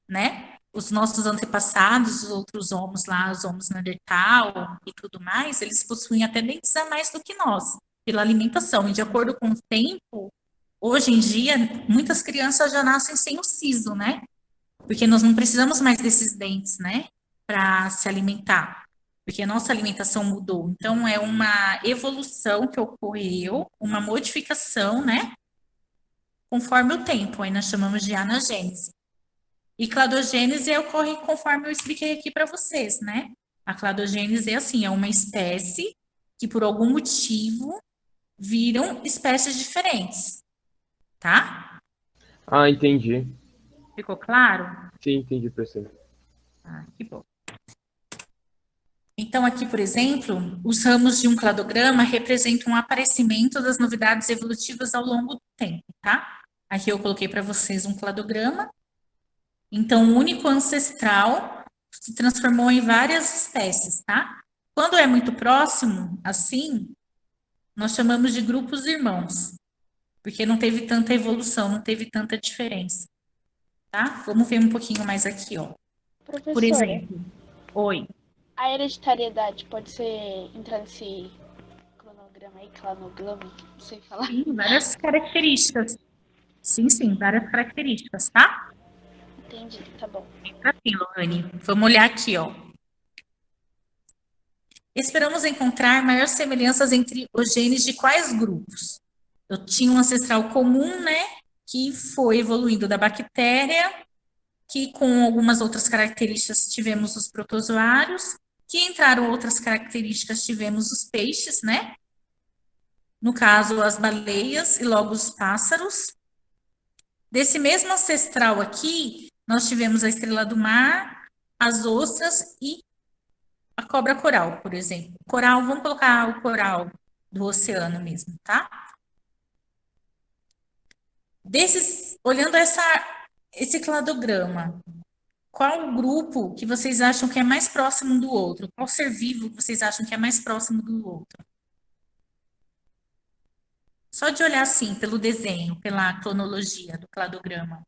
né? Os nossos antepassados, os outros homos lá, os homos neandertal e tudo mais, eles possuem até dentes a mais do que nós, pela alimentação. E de acordo com o tempo, hoje em dia, muitas crianças já nascem sem o siso, né? Porque nós não precisamos mais desses dentes, né? Para se alimentar. Porque a nossa alimentação mudou. Então, é uma evolução que ocorreu, uma modificação, né? Conforme o tempo. Aí nós chamamos de anagênese. E cladogênese ocorre conforme eu expliquei aqui para vocês, né? A cladogênese é assim, é uma espécie que por algum motivo viram espécies diferentes, tá? Ah, entendi. Ficou claro? Sim, entendi, professora. Ah, que bom. Então, aqui, por exemplo, os ramos de um cladograma representam o aparecimento das novidades evolutivas ao longo do tempo, tá? Aqui eu coloquei para vocês um cladograma. Então, o único ancestral se transformou em várias espécies, tá? Quando é muito próximo, assim, nós chamamos de grupos irmãos, porque não teve tanta evolução, não teve tanta diferença, tá? Vamos ver um pouquinho mais aqui, ó. Por Professora, exemplo, oi. a hereditariedade pode ser entrar nesse cronograma aí, cladograma, não sei falar. Sim, várias características. Sim, várias características, tá? Entendi, tá bom. Assim, Lohane, vamos olhar aqui, ó. Esperamos encontrar maiores semelhanças entre os genes de quais grupos? Eu tinha um ancestral comum, né, que foi evoluindo da bactéria, que com algumas outras características tivemos os protozoários, que entraram outras características tivemos os peixes, né? No caso, as baleias e logo os pássaros. Desse mesmo ancestral aqui, nós tivemos a estrela do mar, as ostras e a cobra coral, por exemplo. Coral, vamos colocar o coral do oceano mesmo, tá? Olhando esse cladograma, qual o grupo que vocês acham que é mais próximo do outro? Qual ser vivo que vocês acham que é mais próximo do outro? Só de olhar assim, pelo desenho, pela cronologia do cladograma.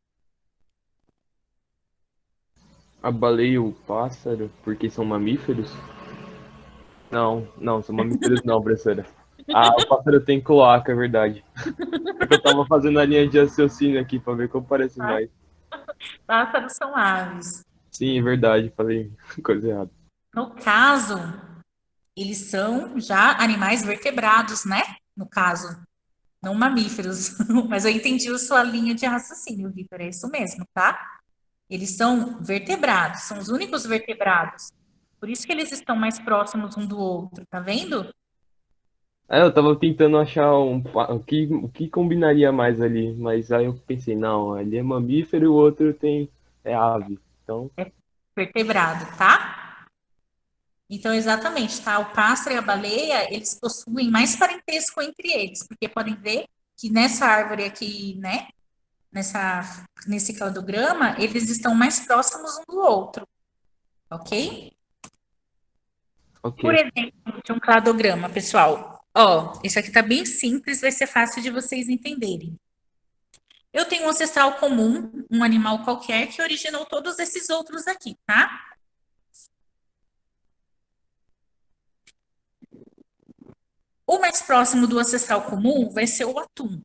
A baleia e o pássaro, porque são mamíferos? Não, são mamíferos não, professora. Ah, o pássaro tem cloaca, é verdade. Porque eu tava fazendo a linha de raciocínio aqui pra ver como parece mais. Pássaros são aves. Sim, é verdade, falei coisa errada. No caso, eles são já animais vertebrados, né? No caso, não mamíferos. Mas eu entendi a sua linha de raciocínio, Vitor, é isso mesmo, tá? Eles são vertebrados, são os únicos vertebrados. Por isso que eles estão mais próximos um do outro, tá vendo? Eu tava tentando achar o que combinaria mais ali, mas aí eu pensei, não, ali é mamífero e o outro é ave. Então, Vertebrado, tá? Então, exatamente, tá? O pássaro e a baleia, eles possuem mais parentesco entre eles, porque podem ver que nessa árvore aqui, né? Nesse cladograma, eles estão mais próximos um do outro, ok? Ok. Por exemplo, de um cladograma, pessoal. Ó, isso aqui tá bem simples, vai ser fácil de vocês entenderem. Eu tenho um ancestral comum, um animal qualquer, que originou todos esses outros aqui, tá? O mais próximo do ancestral comum vai ser o atum.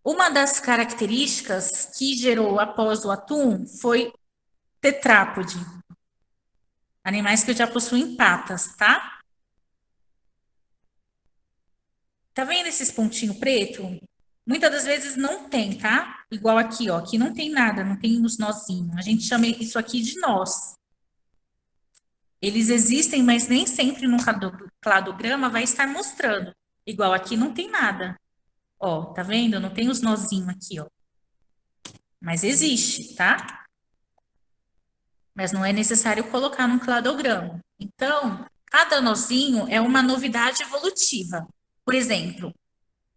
Uma das características que gerou após o atum foi tetrápode. Animais que já possuem patas, tá? Tá vendo esses pontinhos preto? Muitas das vezes não tem, tá? Igual aqui, ó. Aqui não tem nada, não tem os nozinhos. A gente chama isso aqui de nós. Eles existem, mas nem sempre no cladograma vai estar mostrando. Igual aqui não tem nada. Ó, tá vendo? Não tem os nozinhos aqui, ó. Mas existe, tá? Mas não é necessário colocar num cladograma. Então, cada nozinho é uma novidade evolutiva. Por exemplo,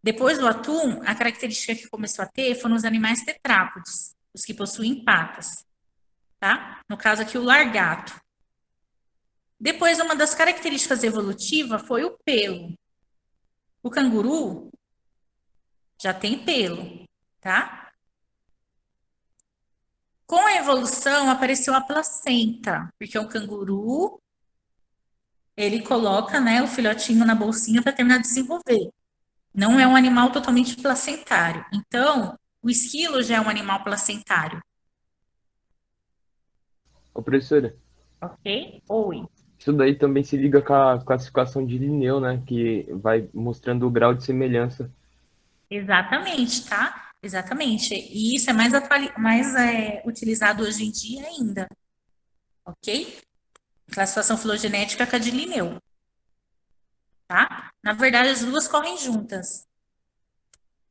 depois do atum, a característica que começou a ter foram os animais tetrápodes, os que possuem patas, tá? No caso aqui, o largato. Depois, uma das características evolutivas foi o pelo. O canguru já tem pelo, tá? Com a evolução, apareceu a placenta, porque o canguru, ele coloca, né, o filhotinho na bolsinha para terminar de desenvolver. Não é um animal totalmente placentário. Então, o esquilo já é um animal placentário. Ô, professora, Ok? Oi. isso daí também se liga com a classificação de Linneu, né? Que vai mostrando o grau de semelhança. Exatamente, tá? Exatamente. E isso é mais, utilizado hoje em dia ainda. Ok? Classificação filogenética com a de Linneu. Tá? Na verdade, as duas correm juntas.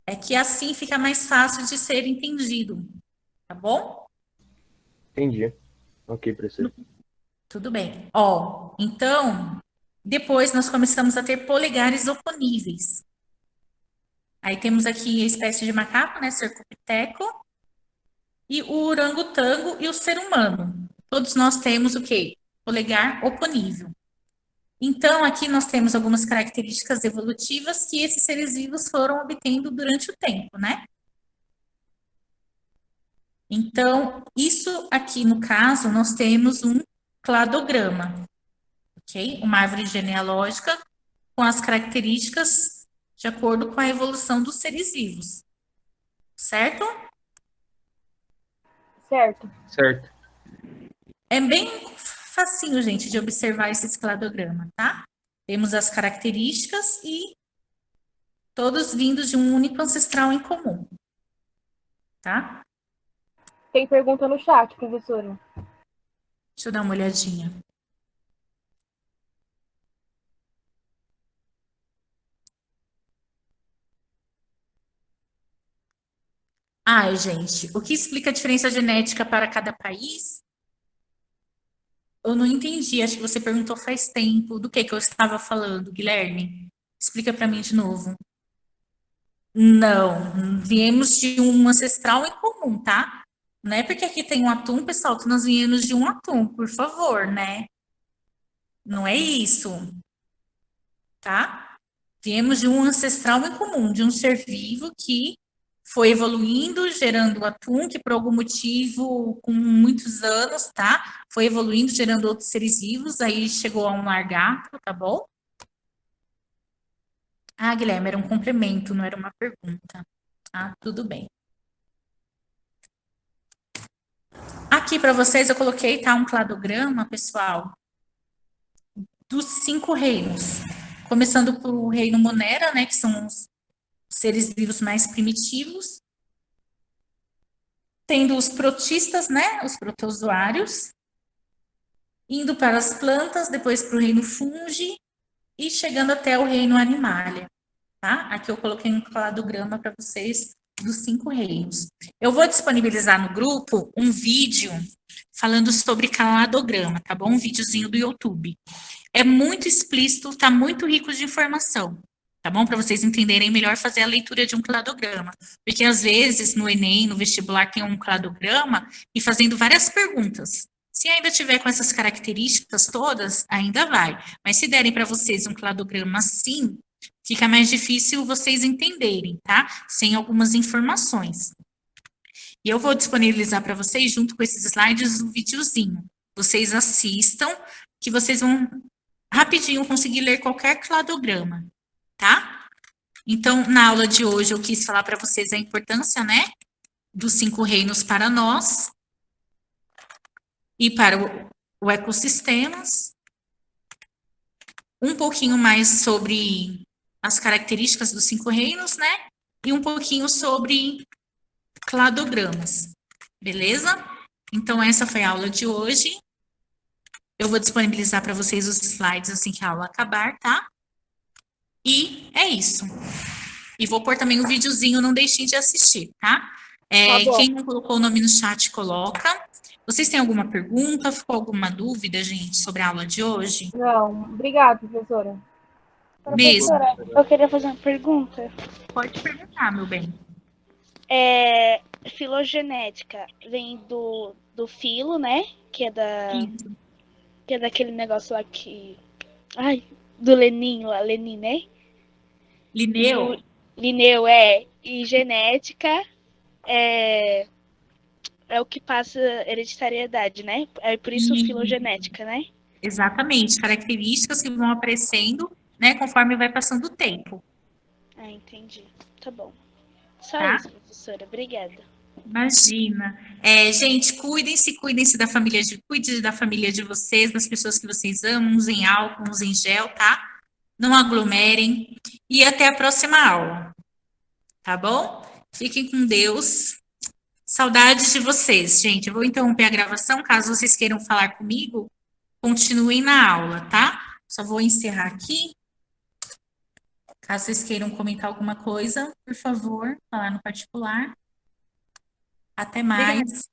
É que assim fica mais fácil de ser entendido. Tá bom? Entendi. Ok, professora. Tudo bem. Ó, então, depois nós começamos a ter polegares oponíveis. Aí temos aqui a espécie de macaco, né, Cercopithecus, e o orangotango e o ser humano. Todos nós temos o quê? Polegar oponível. Então, aqui nós temos algumas características evolutivas que esses seres vivos foram obtendo durante o tempo, né? Então, isso aqui, no caso, nós temos um cladograma, ok? Uma árvore genealógica com as características de acordo com a evolução dos seres vivos, certo? Certo. Certo. É bem facinho, gente, de observar esse cladograma, tá? Temos as características e todos vindos de um único ancestral em comum, tá? Tem pergunta no chat, professora. Deixa eu dar uma olhadinha. Ai, gente, o que explica a diferença genética para cada país? Eu não entendi, acho que você perguntou faz tempo. Do que eu estava falando, Guilherme? Explica para mim de novo. Não, viemos de um ancestral em comum, tá? Não é porque aqui tem um atum, pessoal, que nós viemos de um atum, por favor, né? Não é isso, tá? Viemos de um ancestral em comum, de um ser vivo que foi evoluindo, gerando atum, que por algum motivo, com muitos anos, tá? Foi evoluindo, gerando outros seres vivos, aí chegou a um largato, tá bom? Ah, Guilherme, era um complemento, não era uma pergunta. Ah, tudo bem. Aqui para vocês eu coloquei, tá, um cladograma, pessoal, dos 5 reinos. Começando pelo reino Monera, né, que são os seres vivos mais primitivos. Tendo os protistas, né, os protozoários. Indo para as plantas, depois para o reino Fungi e chegando até o reino Animalia, tá? Aqui eu coloquei um cladograma para vocês dos 5 reinos. Eu vou disponibilizar no grupo um vídeo falando sobre cladograma, tá bom? Um videozinho do YouTube. É muito explícito, tá muito rico de informação, tá bom? Para vocês entenderem melhor fazer a leitura de um cladograma. Porque às vezes no Enem, no vestibular, tem um cladograma e fazendo várias perguntas. Se ainda tiver com essas características todas, ainda vai. Mas se derem para vocês um cladograma assim, fica mais difícil vocês entenderem, tá? Sem algumas informações. E eu vou disponibilizar para vocês, junto com esses slides, um videozinho. Vocês assistam, que vocês vão rapidinho conseguir ler qualquer cladograma, tá? Então, na aula de hoje, eu quis falar para vocês a importância, né, dos 5 reinos para nós e para o ecossistemas. Um pouquinho mais sobre as características dos 5 reinos, né? E um pouquinho sobre cladogramas, beleza? Então, essa foi a aula de hoje. Eu vou disponibilizar para vocês os slides assim que a aula acabar, tá? E é isso. E vou pôr também um videozinho, não deixem de assistir, tá? Quem não colocou o nome no chat, coloca. Vocês têm alguma pergunta? Ficou alguma dúvida, gente, sobre a aula de hoje? Não, obrigada, professora. Mesmo. Professora, eu queria fazer uma pergunta. Pode perguntar, meu bem. Filogenética vem do filo, né? Que é daquele negócio lá que... Ai, do Lenin lá, Lenin, né? Linneu? Linneu, e genética é o que passa hereditariedade, né? É por isso filogenética, né? Exatamente, características que vão aparecendo, né, conforme vai passando o tempo. Ah, entendi. Tá bom. Só Tá? isso, professora. Obrigada. Imagina. Gente, cuidem-se da família cuide da família de vocês, das pessoas que vocês amam, usem álcool, usem gel, tá? Não aglomerem. E até a próxima aula. Tá bom? Fiquem com Deus. Saudades de vocês, gente. Eu vou interromper a gravação, caso vocês queiram falar comigo, continuem na aula, tá? Só vou encerrar aqui. Caso vocês queiram comentar alguma coisa, por favor, falar no particular. Até mais.